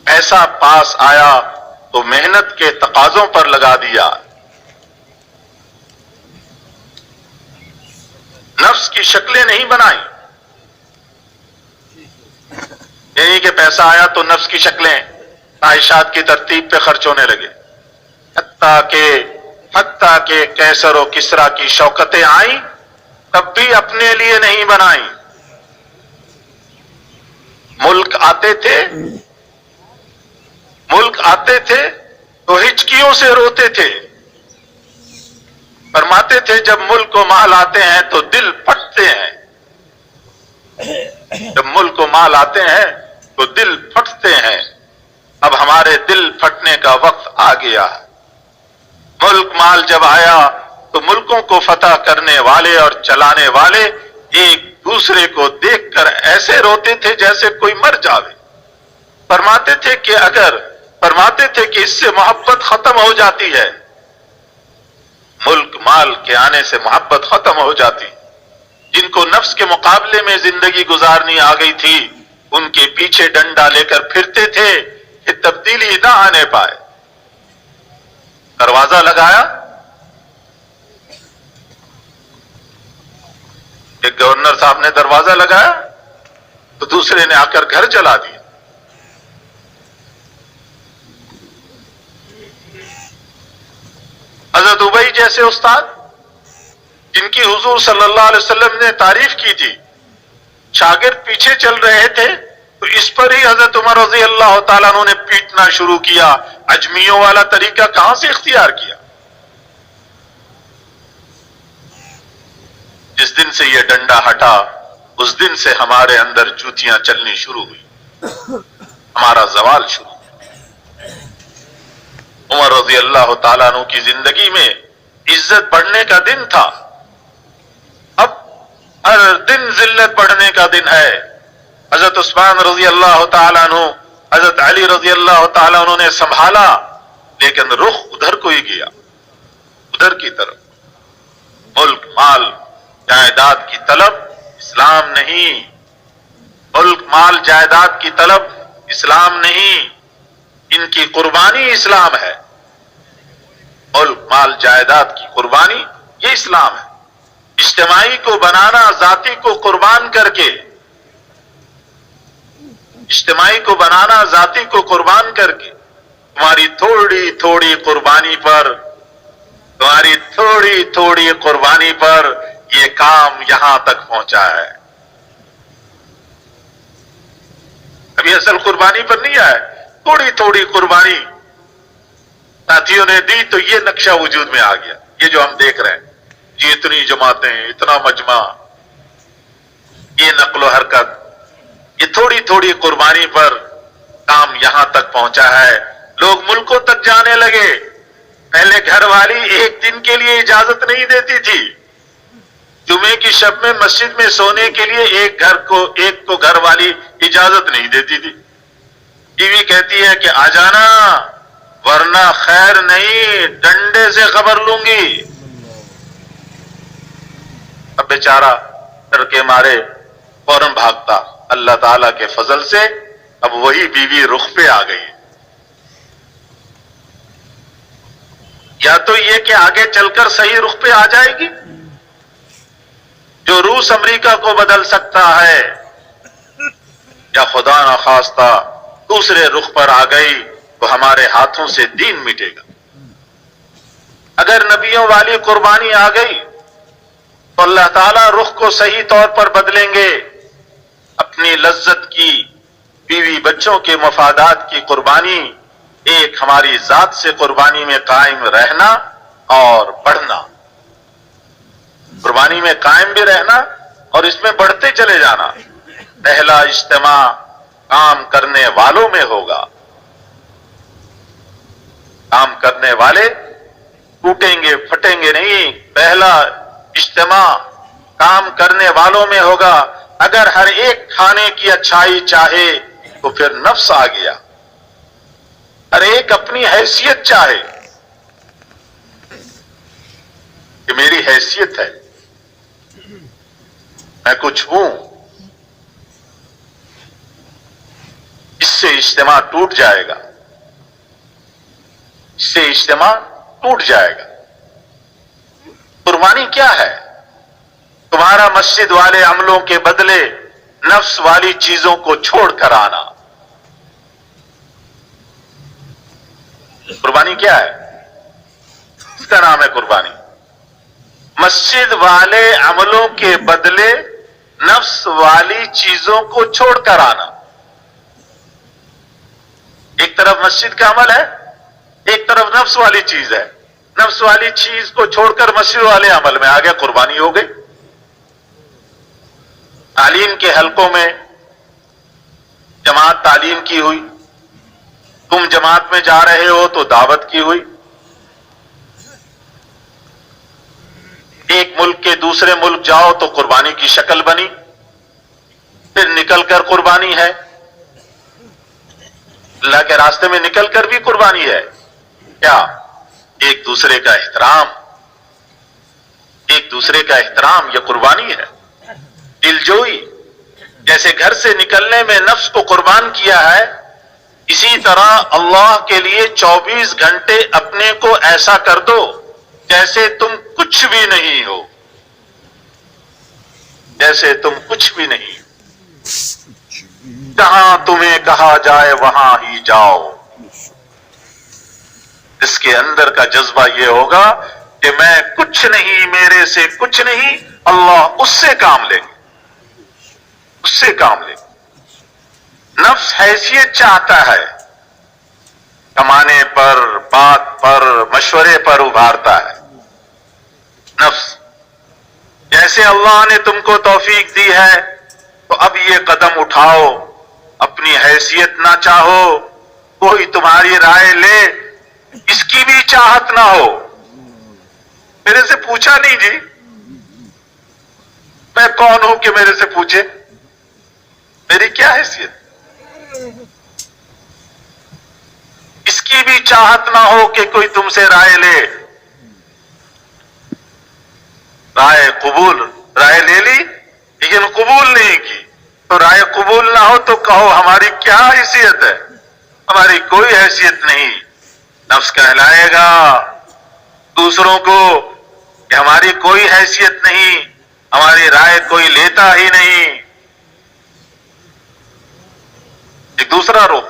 ایسا پاس آیا تو محنت کے تقاضوں پر لگا دیا۔ نفس کی شکلیں نہیں بنائیں، یعنی کہ پیسہ آیا تو نفس کی شکلیں خواہشات کی ترتیب پہ خرچ ہونے لگے، حتیٰ کہ کیسر و کسرا کی شوکتیں آئیں تب بھی اپنے لیے نہیں بنائیں۔ ملک آتے تھے تو ہچکیوں سے روتے تھے، فرماتے تھے جب ملک و مال آتے ہیں تو دل پھٹتے ہیں، جب ملک و مال آتے ہیں تو دل پھٹتے ہیں۔ اب ہمارے دل پھٹنے کا وقت آ گیا۔ ملک مال جب آیا تو ملکوں کو فتح کرنے والے اور چلانے والے ایک دوسرے کو دیکھ کر ایسے روتے تھے جیسے کوئی مر جاوے۔ فرماتے تھے کہ اس سے محبت ختم ہو جاتی ہے، ملک مال کے آنے سے محبت ختم ہو جاتی۔ جن کو نفس کے مقابلے میں زندگی گزارنی آ گئی تھی ان کے پیچھے ڈنڈا لے کر پھرتے تھے کہ تبدیلی نہ آنے پائے۔ دروازہ لگایا، ایک گورنر صاحب نے دروازہ لگایا تو دوسرے نے آ کر گھر جلا دیا۔ حضرت ابئی جیسے استاد جن کی حضور صلی اللہ علیہ وسلم نے تعریف کی تھی، شاگرد پیچھے چل رہے تھے تو اس پر ہی حضرت عمر رضی اللہ تعالیٰ عنہ نے پیٹنا شروع کیا۔ اجمیوں والا طریقہ کہاں سے اختیار کیا؟ جس دن سے یہ ڈنڈا ہٹا اس دن سے ہمارے اندر جوتیاں چلنی شروع ہوئی، ہمارا زوال شروع۔ عمر رضی اللہ تعالیٰ عنہ کی زندگی میں عزت بڑھنے کا دن تھا، اب ہر دن ذلت بڑھنے کا دن ہے۔ حضرت عثمان رضی اللہ تعالیٰ عنہ، حضرت علی رضی اللہ تعالیٰ عنہ نے سنبھالا، لیکن رخ ادھر کو ہی گیا، ادھر کی طرف۔ ملک مال جائیداد کی طلب اسلام نہیں، ملک مال جائیداد کی طلب اسلام نہیں، ان کی قربانی اسلام ہے۔ ملک مال جائیداد کی قربانی یہ اسلام ہے۔ اجتماعی کو بنانا، ذاتی کو قربان کر کے، اجتماعی کو بنانا، ذاتی کو قربان کر کے، تمہاری تھوڑی تھوڑی قربانی پر، تمہاری تھوڑی تھوڑی قربانی پر یہ کام یہاں تک پہنچا ہے۔ ابھی اصل قربانی پر نہیں آیا، تھوڑی تھوڑی قربانی ساتھیوں نے دی تو یہ نقشہ وجود میں آ گیا، یہ جو ہم دیکھ رہے ہیں، یہ اتنی جماعتیں، اتنا مجمع، یہ نقل و حرکت، یہ تھوڑی تھوڑی قربانی پر کام یہاں تک پہنچا ہے۔ لوگ ملکوں تک جانے لگے۔ پہلے گھر والی ایک دن کے لیے اجازت نہیں دیتی تھی، جمعے کی شب میں مسجد میں سونے کے لیے ایک کو گھر والی اجازت نہیں دیتی تھی۔ بیوی کہتی ہے کہ آ جانا ورنہ خیر نہیں، ڈنڈے سے خبر لوں گی۔ اب بیچارہ ڈر کے مارے فوراً بھاگتا، اللہ تعالیٰ کے فضل سے اب وہی بیوی رخ پہ آ گئی۔ یا تو یہ کہ آگے چل کر صحیح رخ پہ آ جائے گی، جو روس امریکہ کو بدل سکتا ہے، یا خدا نخواستہ دوسرے رخ پر آ گئی تو ہمارے ہاتھوں سے دین مٹے گا۔ اگر نبیوں والی قربانی آ گئی تو اللہ تعالیٰ رخ کو صحیح طور پر بدلیں گے۔ اپنی لذت کی، بیوی بچوں کے مفادات کی قربانی، ایک ہماری ذات سے قربانی میں قائم رہنا اور بڑھنا، قربانی میں قائم بھی رہنا اور اس میں بڑھتے چلے جانا۔ پہلا اجتماع کام کرنے والوں میں ہوگا، کام کرنے والے ٹوٹیں گے پھٹیں گے نہیں، پہلا اجتماع کام کرنے والوں میں ہوگا۔ اگر ہر ایک کھانے کی اچھائی چاہے تو پھر نفس آ گیا، ہر ایک اپنی حیثیت چاہے کہ میری حیثیت ہے، میں کچھ ہوں، اس سے اجتماع ٹوٹ جائے گا، اس سے اجتماع ٹوٹ جائے گا۔ قربانی کیا ہے؟ تمہارا مسجد والے عملوں کے بدلے نفس والی چیزوں کو چھوڑ کر آنا۔ قربانی کیا ہے؟ اس کا نام ہے قربانی۔ مسجد والے عملوں کے بدلے نفس والی چیزوں کو چھوڑ کر آنا۔ ایک طرف مسجد کا عمل ہے، ایک طرف نفس والی چیز ہے، نفس والی چیز کو چھوڑ کر مسجد والے عمل میں آ گیا، قربانی ہو گئی۔ تعلیم کے حلقوں میں جماعت تعلیم کی ہوئی، تم جماعت میں جا رہے ہو تو دعوت کی ہوئی، ایک ملک کے دوسرے ملک جاؤ تو قربانی کی شکل بنی، پھر نکل کر قربانی ہے، اللہ کے راستے میں نکل کر بھی قربانی ہے۔ کیا؟ ایک دوسرے کا احترام، ایک دوسرے کا احترام، یہ قربانی ہے۔ دلجوئی، جیسے گھر سے نکلنے میں نفس کو قربان کیا ہے، اسی طرح اللہ کے لیے 24 گھنٹے اپنے کو ایسا کر دو جیسے تم کچھ بھی نہیں ہو، جیسے تم کچھ بھی نہیں۔ جہاں تمہیں کہا جائے وہاں ہی جاؤ۔ اس کے اندر کا جذبہ یہ ہوگا کہ میں کچھ نہیں، میرے سے کچھ نہیں، اللہ اس سے کام لے گا، اس سے کام لے گا۔ نفس حیثیت چاہتا ہے، کمانے پر، بات پر، مشورے پر ابھارتا ہے۔ نفس جیسے اللہ نے تم کو توفیق دی ہے تو اب یہ قدم اٹھاؤ، اپنی حیثیت نہ چاہو، کوئی تمہاری رائے لے، اس کی بھی چاہت نہ ہو. میرے سے پوچھا نہیں جی، میں کون ہوں کہ میرے سے پوچھے؟ میری کیا حیثیت؟ اس کی بھی چاہت نہ ہو کہ کوئی تم سے رائے لے. رائے لے لی لیکن قبول نہیں کی. تو رائے قبول نہ ہو تو کہو ہماری کیا حیثیت ہے؟ ہماری کوئی حیثیت نہیں. نفس کہلائے گا دوسروں کو کہ ہماری کوئی حیثیت نہیں، ہماری رائے کوئی لیتا ہی نہیں. ایک دوسرا رخ،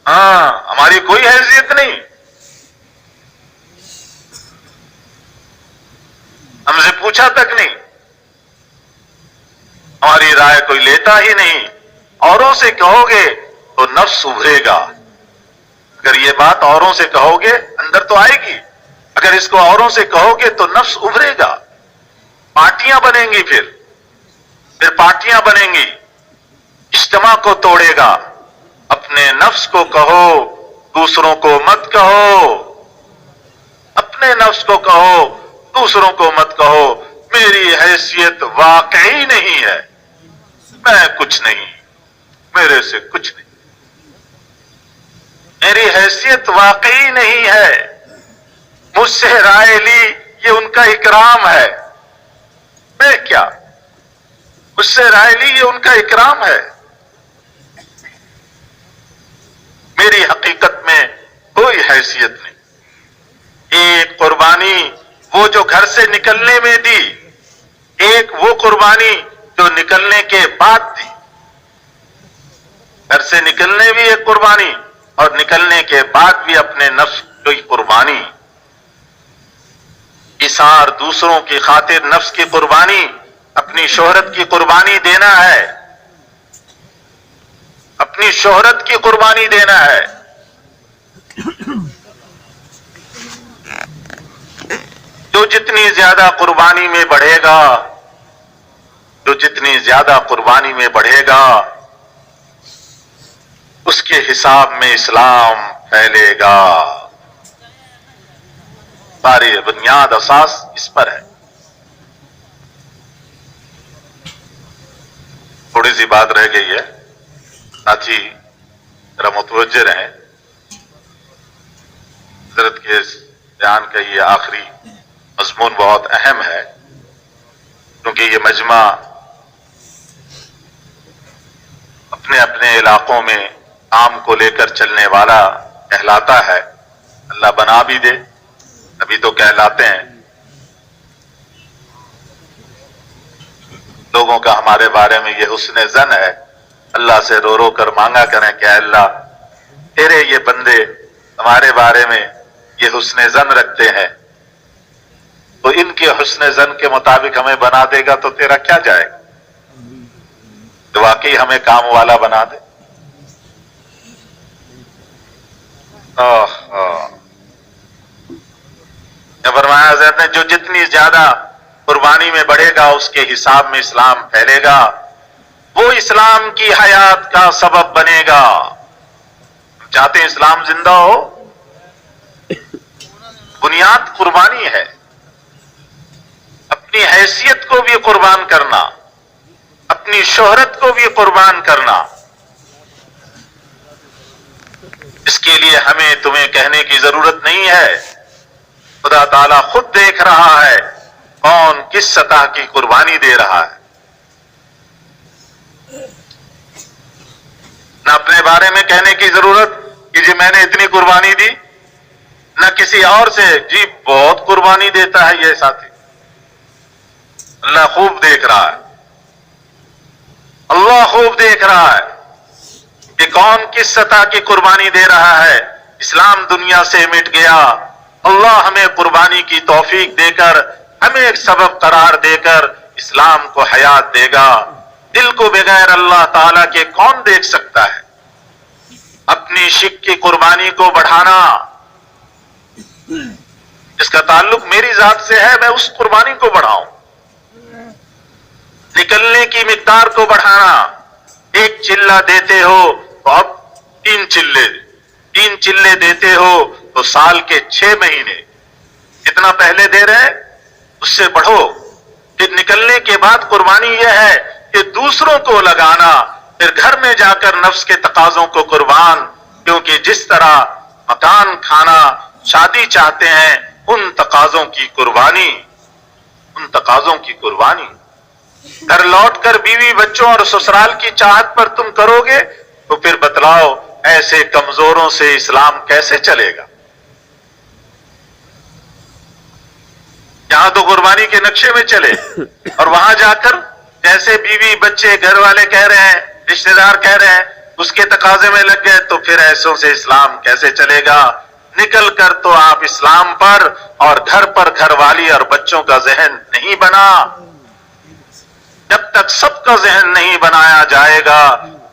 ہاں ہماری کوئی حیثیت نہیں، ہم سے پوچھا تک نہیں، ہماری رائے کوئی لیتا ہی نہیں. اوروں سے کہو گے تو نفس ابھرے گا. اگر یہ بات اوروں سے کہو گے اندر تو آئے گی، اگر اس کو اوروں سے کہو گے تو نفس ابھرے گا. پارٹیاں بنیں گی، پھر پارٹیاں بنیں گی، اجتماع کو توڑے گا. اپنے نفس کو کہو، دوسروں کو مت کہو. اپنے نفس کو کہو، دوسروں کو مت کہو. میری حیثیت واقعی نہیں ہے، میں کچھ نہیں، میرے سے کچھ نہیں. میری حیثیت واقعی نہیں ہے. مجھ سے رائے لی یہ ان کا اکرام ہے. میں کیا؟ مجھ سے رائے لی یہ ان کا اکرام ہے. میری حقیقت میں کوئی حیثیت نہیں. ایک قربانی وہ جو گھر سے نکلنے میں دی، ایک وہ قربانی جو نکلنے کے بعد دی. گھر سے نکلنے بھی ایک قربانی اور نکلنے کے بعد بھی اپنے نفس کی قربانی. اثار دوسروں کی خاطر نفس کی قربانی، اپنی شہرت کی قربانی دینا ہے، اپنی شہرت کی قربانی دینا ہے. جو جتنی زیادہ قربانی میں بڑھے گا، جو جتنی زیادہ قربانی میں بڑھے گا، اس کے حساب میں اسلام پھیلے گا. ساری بنیاد اساس اس پر ہے. تھوڑی سی بات رہ گئی ہے، ساتھی ذرا متوجہ رہیں. حضرت کے بیان کا یہ آخری مضمون بہت اہم ہے، کیونکہ یہ مجمع اپنے اپنے علاقوں میں کام کو لے کر چلنے والا کہلاتا ہے. اللہ بنا بھی دے، ابھی تو کہلاتے ہیں. لوگوں کا ہمارے بارے میں یہ حسن ظن ہے. اللہ سے رو رو کر مانگا کریں کہ اے اللہ تیرے یہ بندے ہمارے بارے میں یہ حسن ظن رکھتے ہیں، تو ان کے حسن ظن کے مطابق ہمیں بنا دے گا تو تیرا کیا جائے گا؟ تو واقعی ہمیں کام والا بنا دے. فرمایا حضرت نے جو جتنی زیادہ قربانی میں بڑھے گا اس کے حساب میں اسلام پھیلے گا، وہ اسلام کی حیات کا سبب بنے گا. چاہتے ہیں اسلام زندہ ہو؟ بنیاد قربانی ہے. اپنی حیثیت کو بھی قربان کرنا، اپنی شہرت کو بھی قربان کرنا. اس کے لیے ہمیں تمہیں کہنے کی ضرورت نہیں ہے. خدا تعالیٰ خود دیکھ رہا ہے کون کس سطح کی قربانی دے رہا ہے. نہ اپنے بارے میں کہنے کی ضرورت کہ جی میں نے اتنی قربانی دی، نہ کسی اور سے جی بہت قربانی دیتا ہے یہ ساتھی. اللہ خوب دیکھ رہا ہے، اللہ خوب دیکھ رہا ہے کہ کون کس سطح کی قربانی دے رہا ہے. اسلام دنیا سے مٹ گیا، اللہ ہمیں قربانی کی توفیق دے کر، ہمیں ایک سبب قرار دے کر اسلام کو حیات دے گا. دل کو بغیر اللہ تعالیٰ کے کون دیکھ سکتا ہے؟ اپنی شک کی قربانی کو بڑھانا، جس کا تعلق میری ذات سے ہے میں اس قربانی کو بڑھاؤں. نکلنے کی مقدار کو بڑھانا. ایک چلہ دیتے ہو تو اب تین چلے دیتے ہو تو سال کے 6 مہینے جتنا پہلے دے رہے ہیں اس سے بڑھو. پھر نکلنے کے بعد قربانی یہ ہے کہ دوسروں کو لگانا، پھر گھر میں جا کر نفس کے تقاضوں کو قربان، کیونکہ جس طرح مکان، کھانا، شادی چاہتے ہیں ان تقاضوں کی قربانی، ان تقاضوں کی قربانی. گھر لوٹ کر بیوی بچوں اور سسرال کی چاہت پر تم کرو گے تو پھر بتلاؤ ایسے کمزوروں سے اسلام کیسے چلے گا؟ یہاں تو قربانی کے نقشے میں چلے اور وہاں جا کر جیسے بیوی بچے گھر والے کہہ رہے ہیں، رشتہ دار کہہ رہے ہیں، اس کے تقاضے میں لگ گئے تو پھر ایسوں سے اسلام کیسے چلے گا؟ نکل کر تو آپ اسلام پر اور گھر پر گھر والی اور بچوں کا ذہن نہیں بنا. جب تک سب کا ذہن نہیں بنایا جائے گا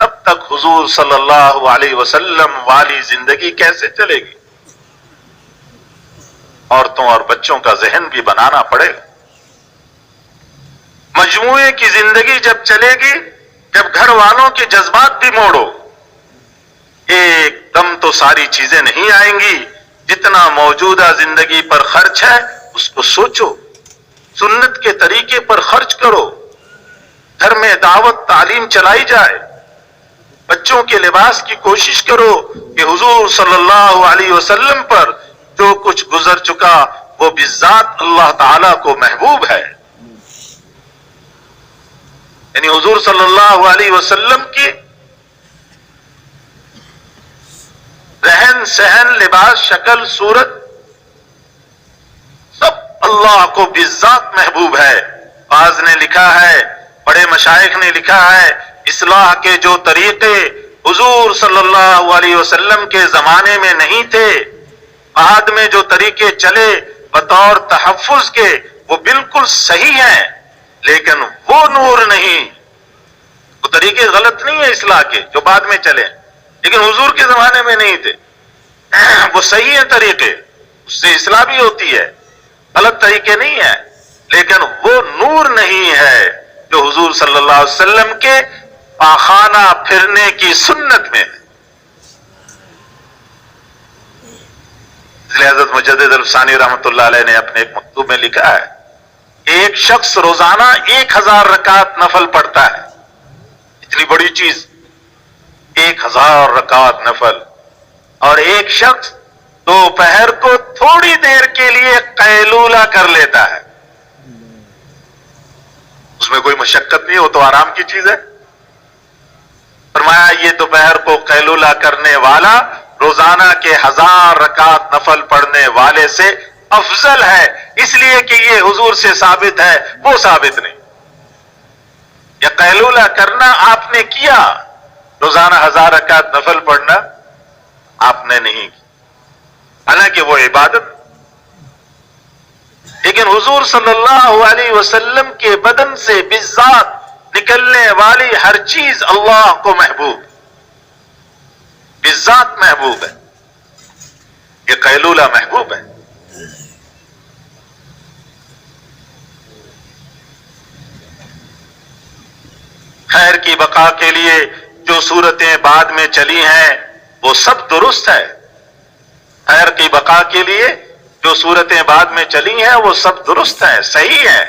تب تک حضور صلی اللہ علیہ وسلم والی زندگی کیسے چلے گی؟ عورتوں اور بچوں کا ذہن بھی بنانا پڑے گا. مجموعے کی زندگی جب چلے گی، جب گھر والوں کے جذبات بھی موڑو، ایک دم تو ساری چیزیں نہیں آئیں گی. جتنا موجودہ زندگی پر خرچ ہے اس کو سوچو، سنت کے طریقے پر خرچ کرو. گھر میں دعوت تعلیم چلائی جائے، بچوں کے لباس کی کوشش کرو کہ حضور صلی اللہ علیہ وسلم پر جو کچھ گزر چکا وہ بالذات اللہ تعالی کو محبوب ہے. یعنی حضور صلی اللہ علیہ وسلم کی رہن سہن، لباس، شکل، صورت سب اللہ کو بالذات محبوب ہے. بعض نے لکھا ہے، بڑے مشائخ نے لکھا ہے، اصلاح کے جو طریقے حضور صلی اللہ علیہ وسلم کے زمانے میں نہیں تھے، بعد میں جو طریقے چلے بطور تحفظ کے وہ بالکل صحیح ہیں، لیکن وہ نور نہیں. وہ طریقے غلط نہیں ہیں اصلاح کے جو بعد میں چلے، لیکن حضور کے زمانے میں نہیں تھے. وہ صحیح ہیں طریقے، اس سے اصلاح بھی ہوتی ہے، غلط طریقے نہیں ہیں، لیکن وہ نور نہیں ہے جو حضور صلی اللہ علیہ وسلم کے پاخانہ پھرنے کی سنت میں ہے. حضرت مجدد الفسانی رحمۃ اللہ علیہ نے اپنے ایک مکتوب میں لکھا ہے، ایک شخص روزانہ 1000 رکعت نفل پڑھتا ہے. اتنی بڑی چیز، 1000 رکعت نفل. اور ایک شخص دوپہر کو تھوڑی دیر کے لیے قیلولہ کر لیتا ہے. اس میں کوئی مشقت نہیں، وہ تو آرام کی چیز ہے. فرمایا یہ دوپہر کو قیلولہ کرنے والا روزانہ کے 1000 رکعت نفل پڑھنے والے سے افضل ہے، اس لیے کہ یہ حضور سے ثابت ہے، وہ ثابت نہیں. یہ قیلولہ کرنا آپ نے کیا، روزانہ 1000 رکعت نفل پڑھنا آپ نے نہیں کی، حالانکہ وہ عبادت. لیکن حضور صلی اللہ علیہ وسلم کے بدن سے بالذات نکلنے والی ہر چیز اللہ کو محبوب، بالذات محبوب ہے. یہ قیلولہ محبوب ہے. خیر کی بقا کے لیے جو صورتیں بعد میں چلی ہیں وہ سب درست ہے. خیر کی بقا کے لیے جو صورتیں بعد میں چلی ہیں وہ سب درست ہیں، صحیح ہیں.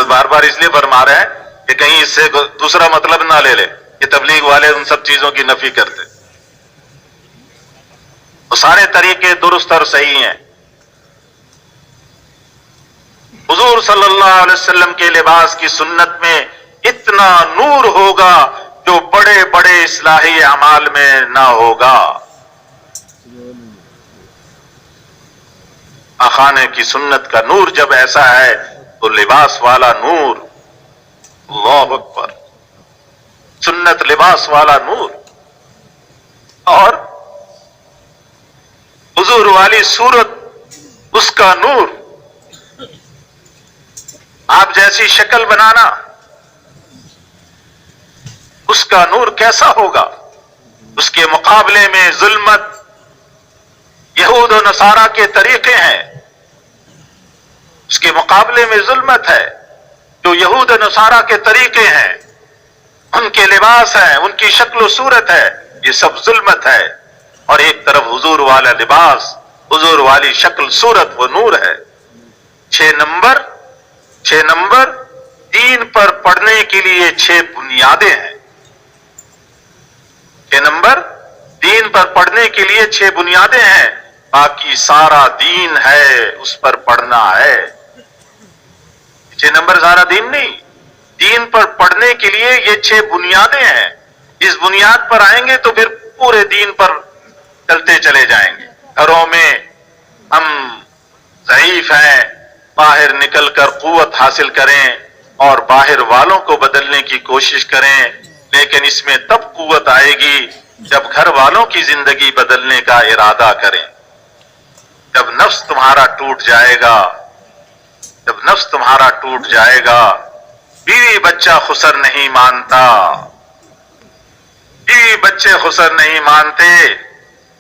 بار بار اس لیے فرما رہے ہیں کہ کہیں اس سے دوسرا مطلب نہ لے لے کہ تبلیغ والے ان سب چیزوں کی نفی کرتے. وہ سارے طریقے درست اور صحیح ہیں. حضور صلی اللہ علیہ وسلم کے لباس کی سنت میں اتنا نور ہوگا جو بڑے بڑے اصلاحی اعمال میں نہ ہوگا. خانے کی سنت کا نور جب ایسا ہے تو لباس والا نور، اللہ اکبر، سنت لباس والا نور. اور حضور والی صورت، اس کا نور، آپ جیسی شکل بنانا، اس کا نور کیسا ہوگا؟ اس کے مقابلے میں ظلمت، یہود و نصارہ کے طریقے ہیں. اس کے مقابلے میں ظلمت ہے جو یہود و نصارہ کے طریقے ہیں. ان کے لباس ہے، ان کی شکل و صورت ہے، یہ سب ظلمت ہے، اور ایک طرف حضور والا لباس، حضور والی شکل صورت، وہ نور ہے۔ 6 نمبر دین پر پڑھنے کے لیے 6 بنیادیں ہیں۔ 6 نمبر دین پر پڑھنے کے لیے 6 بنیادیں ہیں، باقی سارا دین ہے اس پر پڑھنا ہے۔ 6 نمبر سارا دین نہیں، دین پر پڑھنے کے لیے یہ 6 بنیادیں ہیں۔ اس بنیاد پر آئیں گے تو پھر پورے دین پر چلتے چلے جائیں گے۔ گھروں میں ہم ضعیف ہیں، باہر نکل کر قوت حاصل کریں اور باہر والوں کو بدلنے کی کوشش کریں، لیکن اس میں تب قوت آئے گی جب گھر والوں کی زندگی بدلنے کا ارادہ کریں۔ جب نفس تمہارا ٹوٹ جائے گا، جب نفس تمہارا ٹوٹ جائے گا، بیوی بچہ خسر نہیں مانتا، بیوی بچے خسر نہیں مانتے۔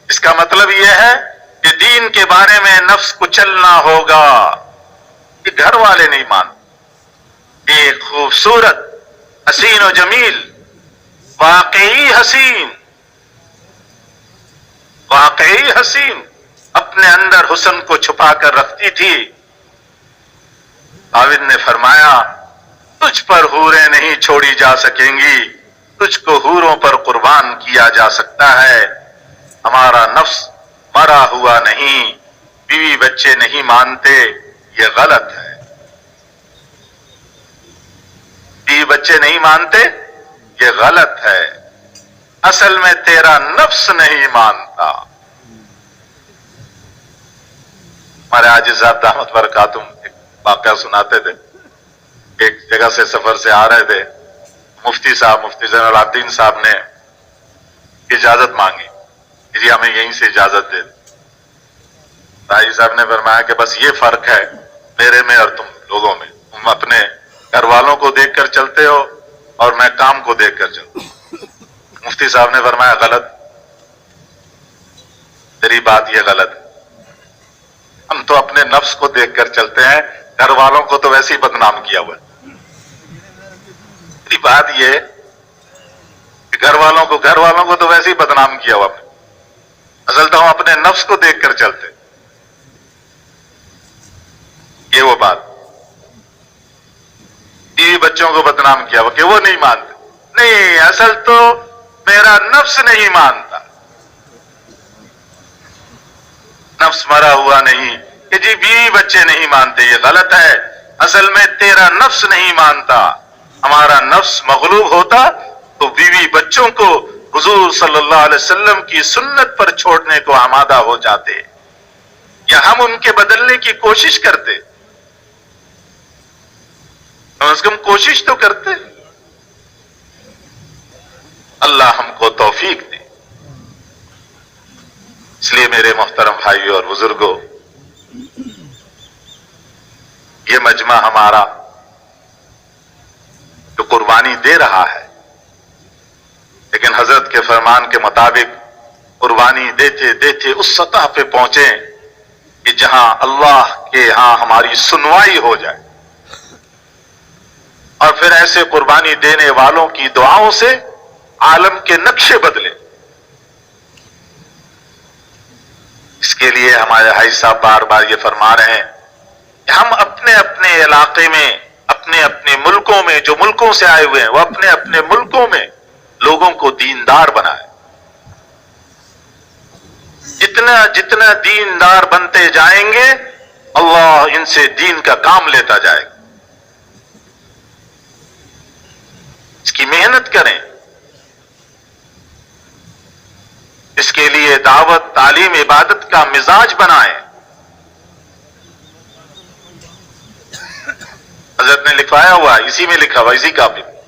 اس کا مطلب یہ ہے کہ دین کے بارے میں نفس کو چلنا ہوگا، یہ گھر والے نہیں مانتے۔ ایک خوبصورت، حسین و جمیل، واقعی حسین، واقعی حسین اپنے اندر حسن کو چھپا کر رکھتی تھی۔ خاوند نے فرمایا تجھ پر حوریں نہیں چھوڑی جا سکیں گی، تجھ کو حوروں پر قربان کیا جا سکتا ہے۔ ہمارا نفس مرا ہوا نہیں، بیوی بچے نہیں مانتے، یہ غلط ہے۔ بیوی بچے نہیں مانتے، یہ غلط ہے۔ اصل میں تیرا نفس نہیں مانتا۔ ہمارے حاجی صاحب دامت برکاتہم ایک واقعہ سناتے تھے، ایک جگہ سے سفر سے آ رہے تھے، مفتی صاحب، مفتی زین العابدین صاحب نے اجازت مانگی کہ جی ہمیں یہیں سے اجازت دے دیں۔ حاجی صاحب نے فرمایا کہ بس یہ فرق ہے میرے میں اور تم لوگوں میں، تم اپنے گھر والوں کو دیکھ کر چلتے ہو اور میں کام کو دیکھ کر چلتا ہوں۔ مفتی صاحب نے فرمایا غلط، تیری بات یہ غلط ہے، ہم تو اپنے نفس کو دیکھ کر چلتے ہیں، گھر والوں کو تو ویسے ہی بدنام کیا ہوا ہے۔ تیری بات یہ کہ گھر والوں کو تو ویسے ہی بدنام کیا ہوا ہے، اصل تو ہم اپنے نفس کو دیکھ کر چلتے، یہ وہ بات۔ بیوی بچوں کو بدنام کیا ہوا کہ وہ نہیں مانتے، نہیں، اصل تو میرا نفس نہیں مانتا۔ نفس مرا ہوا نہیں کہ جی بیوی بچے نہیں مانتے، یہ غلط ہے۔ اصل میں تیرا نفس نہیں مانتا، ہمارا نفس مغلوب ہوتا تو بیوی بچوں کو حضور صلی اللہ علیہ وسلم کی سنت پر چھوڑنے کو آمادہ ہو جاتے، یا ہم ان کے بدلنے کی کوشش کرتے، کم از کم کوشش تو کرتے۔ اللہ ہم کو توفیق دے۔ اس لیے میرے محترم بھائیوں اور بزرگوں، یہ مجمع ہمارا جو قربانی دے رہا ہے، لیکن حضرت کے فرمان کے مطابق قربانی دیتے دیتے اس سطح پہ پہنچے کہ جہاں اللہ کے ہاں ہماری سنوائی ہو جائے، اور پھر ایسے قربانی دینے والوں کی دعاؤں سے عالم کے نقشے بدلے۔ اس کے لیے ہمارے حاجی صاحب بار بار یہ فرما رہے ہیں کہ ہم اپنے اپنے علاقے میں، اپنے اپنے ملکوں میں، جو ملکوں سے آئے ہوئے ہیں وہ اپنے اپنے ملکوں میں لوگوں کو دیندار بنائے۔ جتنا جتنا دیندار بنتے جائیں گے اللہ ان سے دین کا کام لیتا جائے گا۔ اس کی محنت کریں، اس کے لیے دعوت، تعلیم، عبادت کا مزاج بنائیں۔ حضرت نے لکھوایا ہوا، اسی میں لکھا ہوا، اسی کاپی میں۔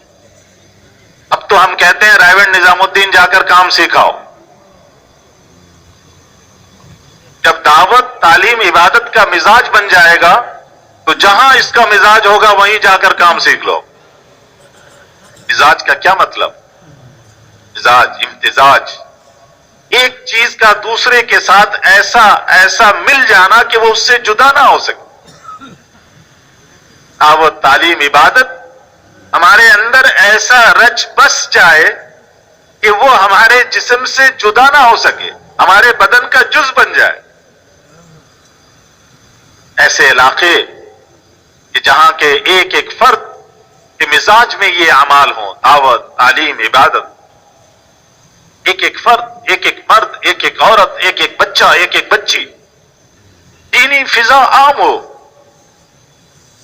اب تو ہم کہتے ہیں رائیونڈ نظام الدین جا کر کام سیکھاؤ۔ جب دعوت، تعلیم، عبادت کا مزاج بن جائے گا تو جہاں اس کا مزاج ہوگا وہیں جا کر کام سیکھ لو۔ مزاج کا کیا مطلب؟ مزاج، امتزاج، ایک چیز کا دوسرے کے ساتھ ایسا مل جانا کہ وہ اس سے جدا نہ ہو سکے۔ دعوت، تعلیم، عبادت ہمارے اندر ایسا رچ بس جائے کہ وہ ہمارے جسم سے جدا نہ ہو سکے، ہمارے بدن کا جز بن جائے. ایسے علاقے کہ جہاں کے ایک ایک فرد کے مزاج میں یہ اعمال ہوں، دعوت، تعلیم، عبادت. ایک ایک فرد، ایک ایک مرد، ایک ایک عورت، ایک ایک بچہ، ایک ایک بچی، دینی فضا عام ہو،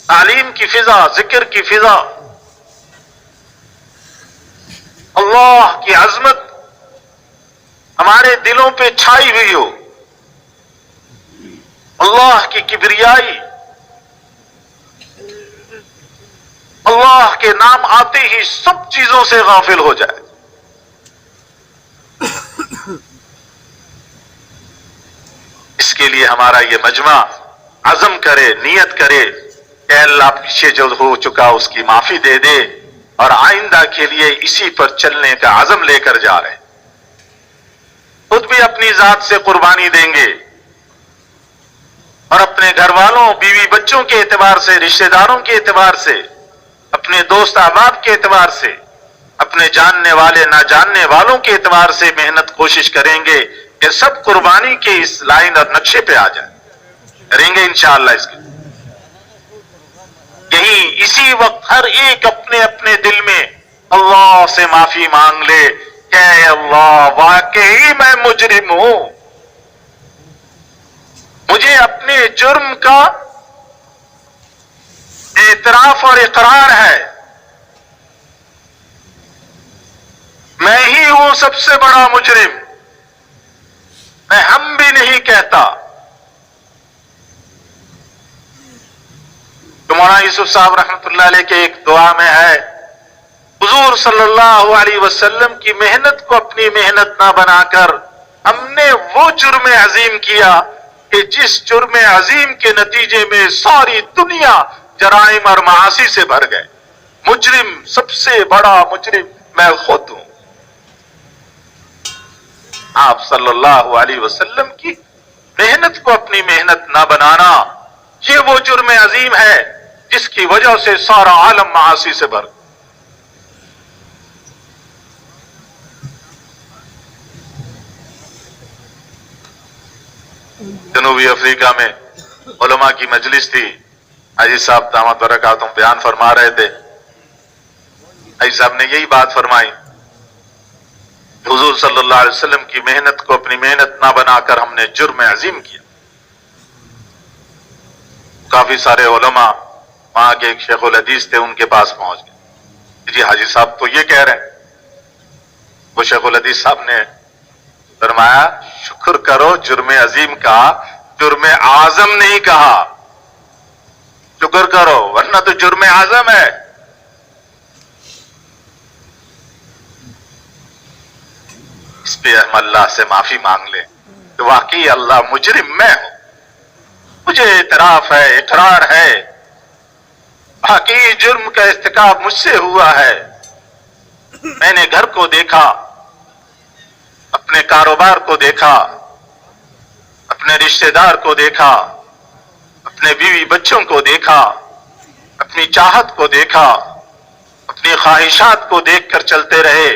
تعلیم کی فضا، ذکر کی فضا، اللہ کی عظمت ہمارے دلوں پہ چھائی ہوئی ہو، اللہ کی کبریائی، اللہ کے نام آتے ہی سب چیزوں سے غافل ہو جائے. اس کے لیے ہمارا یہ مجمع عزم کرے، نیت کرے کہ اللہ پیچھے جو ہو چکا اس کی معافی دے دے، اور آئندہ کے لیے اسی پر چلنے کا عزم لے کر جا رہے ہیں. خود بھی اپنی ذات سے قربانی دیں گے اور اپنے گھر والوں، بیوی بچوں کے اعتبار سے، رشتہ داروں کے اعتبار سے، اپنے دوست احباب کے اعتبار سے، اپنے جاننے والے نہ جاننے والوں کے اعتبار سے محنت کوشش کریں گے کہ سب قربانی کے اس لائن اور نقشے پہ آ جائیں. کریں گے انشاءاللہ. اس کے یہی اسی وقت ہر ایک اپنے اپنے دل میں اللہ سے معافی مانگ لے کہ اے اللہ، واقعی میں مجرم ہوں، مجھے اپنے جرم کا اعتراف اور اقرار ہے، میں ہی ہوں سب سے بڑا مجرم، میں ہم بھی نہیں کہتا. مولانا یوسف صاحب رحمۃ اللہ علیہ کے ایک دعا میں ہے، حضور صلی اللہ علیہ وسلم کی محنت کو اپنی محنت نہ بنا کر ہم نے وہ جرم عظیم کیا کہ جس جرم عظیم کے نتیجے میں ساری دنیا جرائم اور معاصی سے بھر گئے. مجرم، سب سے بڑا مجرم میں خود ہوں. آپ صلی اللہ علیہ وسلم کی محنت کو اپنی محنت نہ بنانا، یہ وہ جرم عظیم ہے جس کی وجہ سے سارا عالم معاصی سے بھر. جنوبی افریقہ میں علماء کی مجلس تھی، حاجی صاحب دامت برکاتہم بیان فرما رہے تھے. حاجی صاحب نے یہی بات فرمائی، حضور صلی اللہ علیہ وسلم کی محنت کو اپنی محنت نہ بنا کر ہم نے جرم عظیم کیا. کافی سارے علماء، وہاں کے ایک شیخ الحدیث تھے، ان کے پاس پہنچ گئے. جی حاجی صاحب تو یہ کہہ رہے ہیں. وہ شیخ الحدیث صاحب نے فرمایا، شکر کرو جرم عظیم کا، جرم اعظم نہیں کہا. شکر کرو ورنہ تو جرم اعظم ہے. اس پہ ہم اللہ سے معافی مانگ لیں کہ واقعی اللہ مجرم میں ہوں، مجھے اعتراف ہے، اقرار ہے، واقعی جرم کا ارتکاب مجھ سے ہوا ہے. میں نے گھر کو دیکھا، اپنے کاروبار کو دیکھا، اپنے رشتہ دار کو دیکھا، اپنے بیوی بچوں کو دیکھا، اپنی چاہت کو دیکھا، اپنی خواہشات کو دیکھ کر چلتے رہے،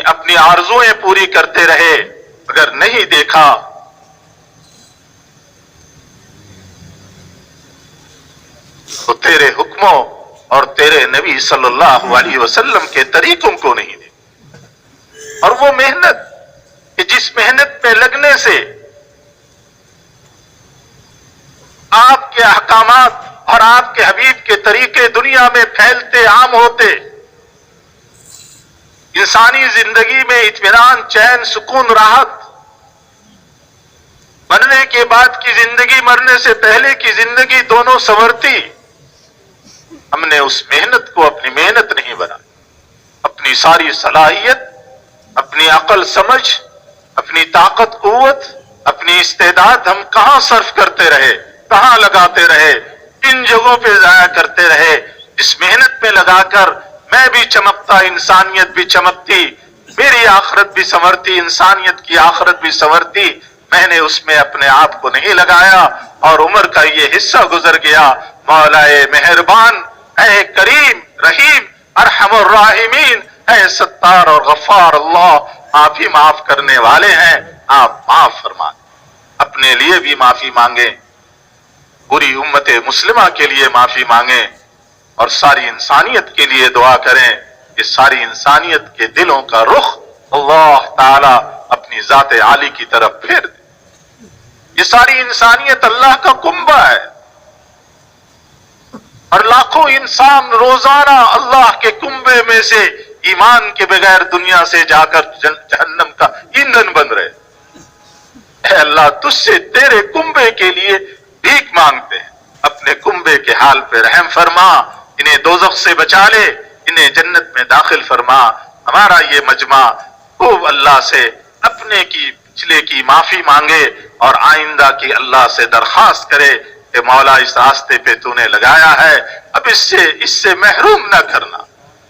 اپنی آرزوئیں پوری کرتے رہے. اگر نہیں دیکھا تو تیرے حکموں اور تیرے نبی صلی اللہ علیہ وسلم کے طریقوں کو نہیں دیکھا. اور وہ محنت کہ جس محنت میں لگنے سے آپ کے احکامات اور آپ کے حبیب کے طریقے دنیا میں پھیلتے، عام ہوتے، انسانی زندگی میں اطمینان، چین، سکون، راحت، مرنے کے بعد کی زندگی، مرنے سے پہلے کی زندگی دونوں سنورتی. ہم نے اس محنت کو اپنی محنت نہیں بنا، اپنی ساری صلاحیت، اپنی عقل سمجھ، اپنی طاقت قوت، اپنی استعداد ہم کہاں صرف کرتے رہے، کہاں لگاتے رہے، کن جگہوں پہ ضائع کرتے رہے. اس محنت پہ لگا کر میں بھی چمکتا، انسانیت بھی چمکتی، میری آخرت بھی سنورتی، انسانیت کی آخرت بھی سنورتی. میں نے اس میں اپنے آپ کو نہیں لگایا اور عمر کا یہ حصہ گزر گیا. مولا مہربان، اے کریم رحیم ارحم الراحمین، اے ستار اور غفار اللہ، آپ ہی معاف کرنے والے ہیں، آپ معاف فرما دیں۔ اپنے لیے بھی معافی مانگیں، پوری امت مسلمہ کے لیے معافی مانگیں، اور ساری انسانیت کے لیے دعا کریں کہ ساری انسانیت کے دلوں کا رخ اللہ تعالی اپنی ذات عالی کی طرف پھیر دے۔ یہ ساری انسانیت اللہ کا کنبہ ہے، اور لاکھوں انسان روزانہ اللہ کے کنبے میں سے ایمان کے بغیر دنیا سے جا کر جہنم کا ایندھن بن رہے۔ اے اللہ، تجھ سے تیرے کنبے کے لیے بھیک مانگتے ہیں، اپنے کنبے کے حال پہ رحم فرما، انہیں دوزخ سے بچا لے، انہیں جنت میں داخل فرما۔ ہمارا یہ مجمع خوب اللہ سے اپنے کی پچھلے کی معافی مانگے، اور آئندہ کی اللہ سے درخواست کرے کہ مولا اس راستے پہ تو نے لگایا ہے، اب اس سے محروم نہ کرنا۔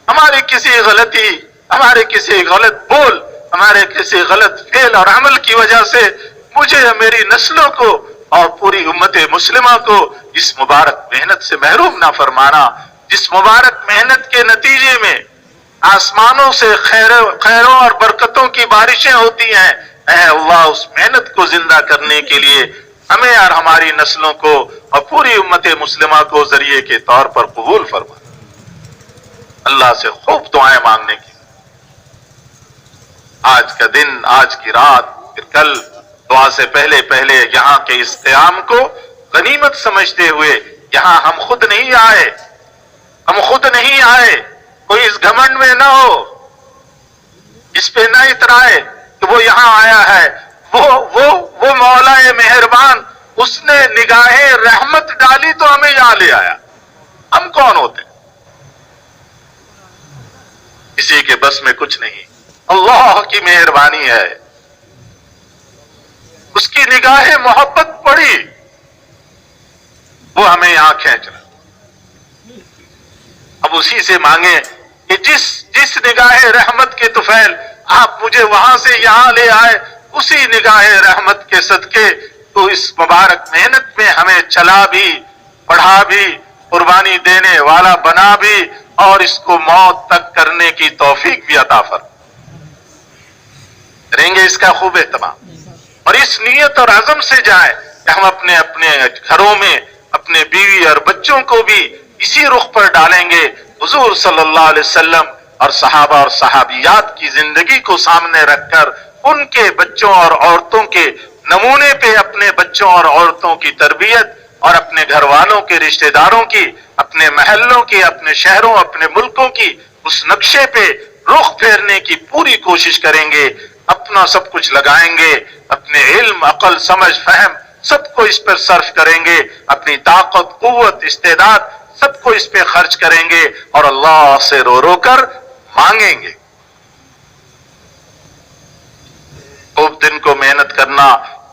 ہماری کسی غلطی، ہمارے کسی غلط بول، ہمارے کسی غلط فعل اور عمل کی وجہ سے مجھے، میری نسلوں کو اور پوری امت مسلمہ کو اس مبارک محنت سے محروم نہ فرمانا، جس مبارک محنت کے نتیجے میں آسمانوں سے خیروں اور برکتوں کی بارشیں ہوتی ہیں۔ اے اللہ، اس محنت کو زندہ کرنے کے لیے ہمیں اور ہماری نسلوں کو اور پوری امت مسلمہ کو ذریعے کے طور پر قبول فرما۔ اللہ سے خوب دعائیں مانگنے کی، آج کا دن، آج کی رات، پھر کل، دعا سے پہلے یہاں کے اس قیام کو غنیمت سمجھتے ہوئے، یہاں ہم خود نہیں آئے، کوئی اس گھمنڈ میں نہ ہو، اس پہ نہ اترائے کہ وہ یہاں آیا ہے۔ وہ مولا مہربان، اس نے نگاہ رحمت ڈالی تو ہمیں یہاں لے آیا۔ ہم کون ہوتے؟ کسی کے بس میں کچھ نہیں، اللہ کی مہربانی ہے، اس کی نگاہ محبت پڑی، وہ ہمیں یہاں کھینچ رہا۔ اب اسی سے مانگیں کہ جس نگاہ رحمت کے طفیل آپ مجھے وہاں سے یہاں لے آئے، اسی نگاہ رحمت کے صدقے تو اس مبارک محنت میں ہمیں چلا بھی، پڑھا بھی، قربانی دینے والا بنا بھی، اور اس کو موت تک کرنے کی توفیق بھی عطا فرما۔ کریں گے اس کا خوب اہتمام، اور اس نیت اور عزم سے جائیں کہ ہم اپنے گھروں میں اپنے بیوی اور بچوں کو بھی اسی رخ پر ڈالیں گے، حضور صلی اللہ علیہ وسلم اور صحابہ اور صحابیات کی زندگی کو سامنے رکھ کر ان کے بچوں اور عورتوں کے نمونے پہ اپنے بچوں اور عورتوں کی تربیت، اور اپنے گھر والوں کے رشتہ داروں کی، اپنے محلوں کی، اپنے شہروں، اپنے ملکوں کی اس نقشے پہ رخ پھیرنے کی پوری کوشش کریں گے۔ اپنا سب کچھ لگائیں گے، اپنے علم، عقل، سمجھ، فہم سب کو اس پر صرف کریں گے، اپنی طاقت، قوت، استعداد سب کو اس پہ خرچ کریں گے، اور اللہ سے رو رو کر مانگیں گے۔ خوب دن کو محنت کرنا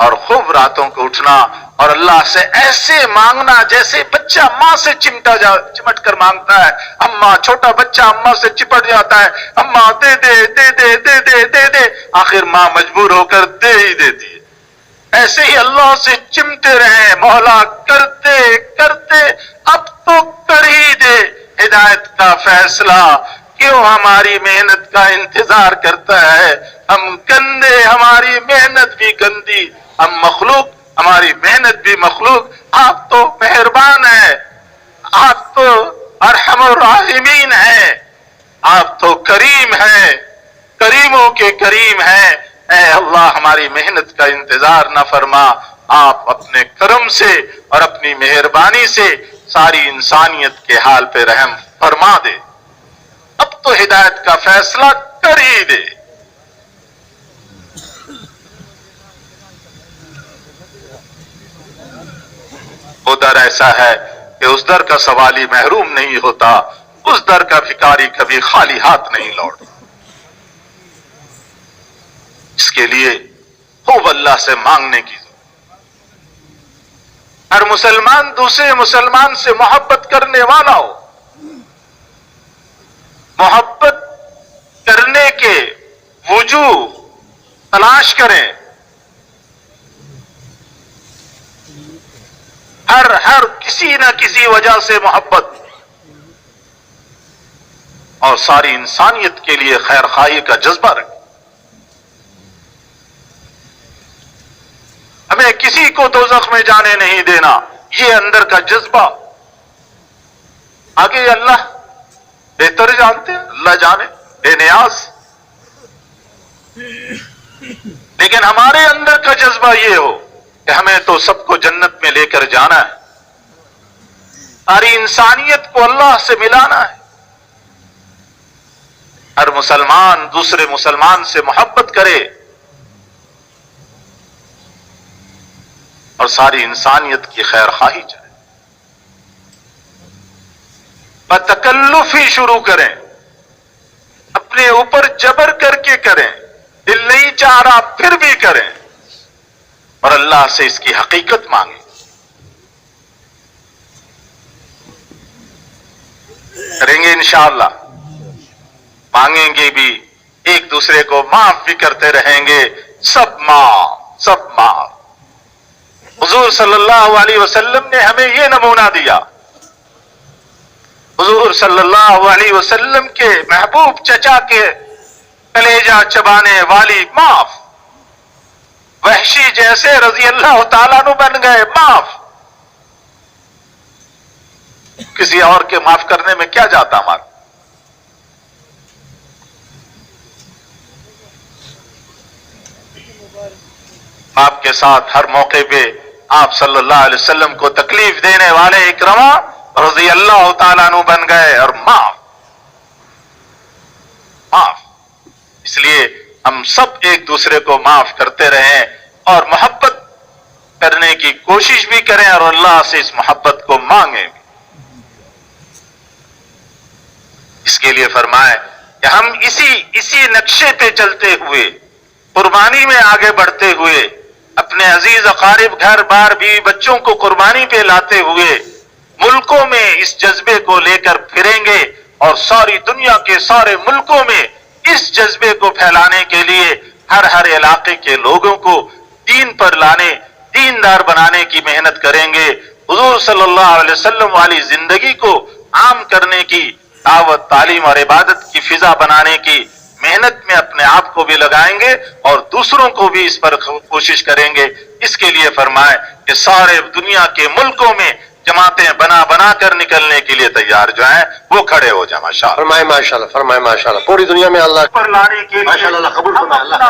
اور خوب راتوں کو اٹھنا، اور اللہ سے ایسے مانگنا جیسے بچہ ماں سے چمٹ کر مانگتا ہے۔ اماں، چھوٹا بچہ اماں سے چپٹ جاتا ہے، اماں دے دے دے دے دے دے دے دے، آخر ماں مجبور ہو کر دے ہی دیتی ہے۔ ایسے ہی اللہ سے چمٹے رہیں، مولا کرتے کرتے اب تو کر ہی دے ہدایت کا فیصلہ، کیوں ہماری محنت کا انتظار کرتا ہے؟ ہم گندے، ہماری محنت بھی گندی، ہم مخلوق، ہماری محنت بھی مخلوق۔ آپ تو مہربان ہیں، آپ تو ارحم الراحمین ہیں، آپ تو کریم ہیں، کریموں کے کریم ہیں۔ اے اللہ، ہماری محنت کا انتظار نہ فرما، آپ اپنے کرم سے اور اپنی مہربانی سے ساری انسانیت کے حال پہ رحم فرما دے۔ اب تو ہدایت کا فیصلہ کر ہی دے۔ وہ در ایسا ہے کہ اس در کا سوالی محروم نہیں ہوتا، اس در کا بھکاری کبھی خالی ہاتھ نہیں لوٹتا۔ اس کے لیے خوب اللہ سے مانگنے کی ضرورت۔ ہر مسلمان دوسرے مسلمان سے محبت کرنے والا ہو، محبت کرنے کے وجوہ تلاش کریں۔ ہر کسی نہ کسی وجہ سے محبت، اور ساری انسانیت کے لیے خیر خواہی کا جذبہ رکھیں. ہمیں کسی کو دوزخ میں جانے نہیں دینا، یہ اندر کا جذبہ. آگے اللہ بہتر جانتے ہیں، اللہ جانے، بے نیاز. لیکن ہمارے اندر کا جذبہ یہ ہو کہ ہمیں تو سب کو جنت میں لے کر جانا ہے، ساری انسانیت کو اللہ سے ملانا ہے. ہر مسلمان دوسرے مسلمان سے محبت کرے اور ساری انسانیت کی خیر خواہی چاہے. بتکلف ہی شروع کریں، اپنے اوپر جبر کر کے کریں، دل نہیں چاہ رہا پھر بھی کریں، اور اللہ سے اس کی حقیقت مانگیں. کریں گے انشاءاللہ، مانگیں گے بھی، ایک دوسرے کو معاف بھی کرتے رہیں گے. سب معاف، سب معاف. حضور صلی اللہ علیہ وسلم نے ہمیں یہ نمونہ دیا. حضور صلی اللہ علیہ وسلم کے محبوب چچا کے کلیجہ چبانے والی معاف، وحشی جیسے رضی اللہ تعالیٰ عنہ بن گئے معاف. کسی اور کے معاف کرنے میں کیا جاتا ہمارا؟ آپ کے ساتھ ہر موقع پہ آپ صلی اللہ علیہ وسلم کو تکلیف دینے والے اکرما رضی اللہ تعالیٰ عنہ بن گئے اور معاف. اس لیے ہم سب ایک دوسرے کو معاف کرتے رہیں اور محبت کرنے کی کوشش بھی کریں اور اللہ سے اس محبت کو مانگیں. اس کے لیے فرمائے کہ ہم اسی نقشے پہ چلتے ہوئے، قربانی میں آگے بڑھتے ہوئے، اپنے عزیز اقارب، گھر بار، بیوی بچوں کو قربانی پہ لاتے ہوئے ملکوں میں اس جذبے کو لے کر پھریں گے اور ساری دنیا کے سارے ملکوں میں اس جذبے کو پھیلانے کے لیے ہر علاقے کے لوگوں کو دین پر لانے، دیندار بنانے کی محنت کریں گے. حضور صلی اللہ علیہ وسلم والی زندگی کو عام کرنے کی، دعوت، تعلیم اور عبادت کی فضا بنانے کی محنت میں اپنے آپ کو بھی لگائیں گے اور دوسروں کو بھی اس پر کوشش کریں گے. اس کے لیے فرمائے کہ سارے دنیا کے ملکوں میں جماعتیں بنا کر نکلنے کے لیے تیار جو ہیں وہ کھڑے ہو جائیں. ماشاءاللہ فرمائے ماشاءاللہ، فرمائے ماشاءاللہ. پوری دنیا میں اللہ پر لانے کے لیے ماشاءاللہ قبول فرمائے. اللہ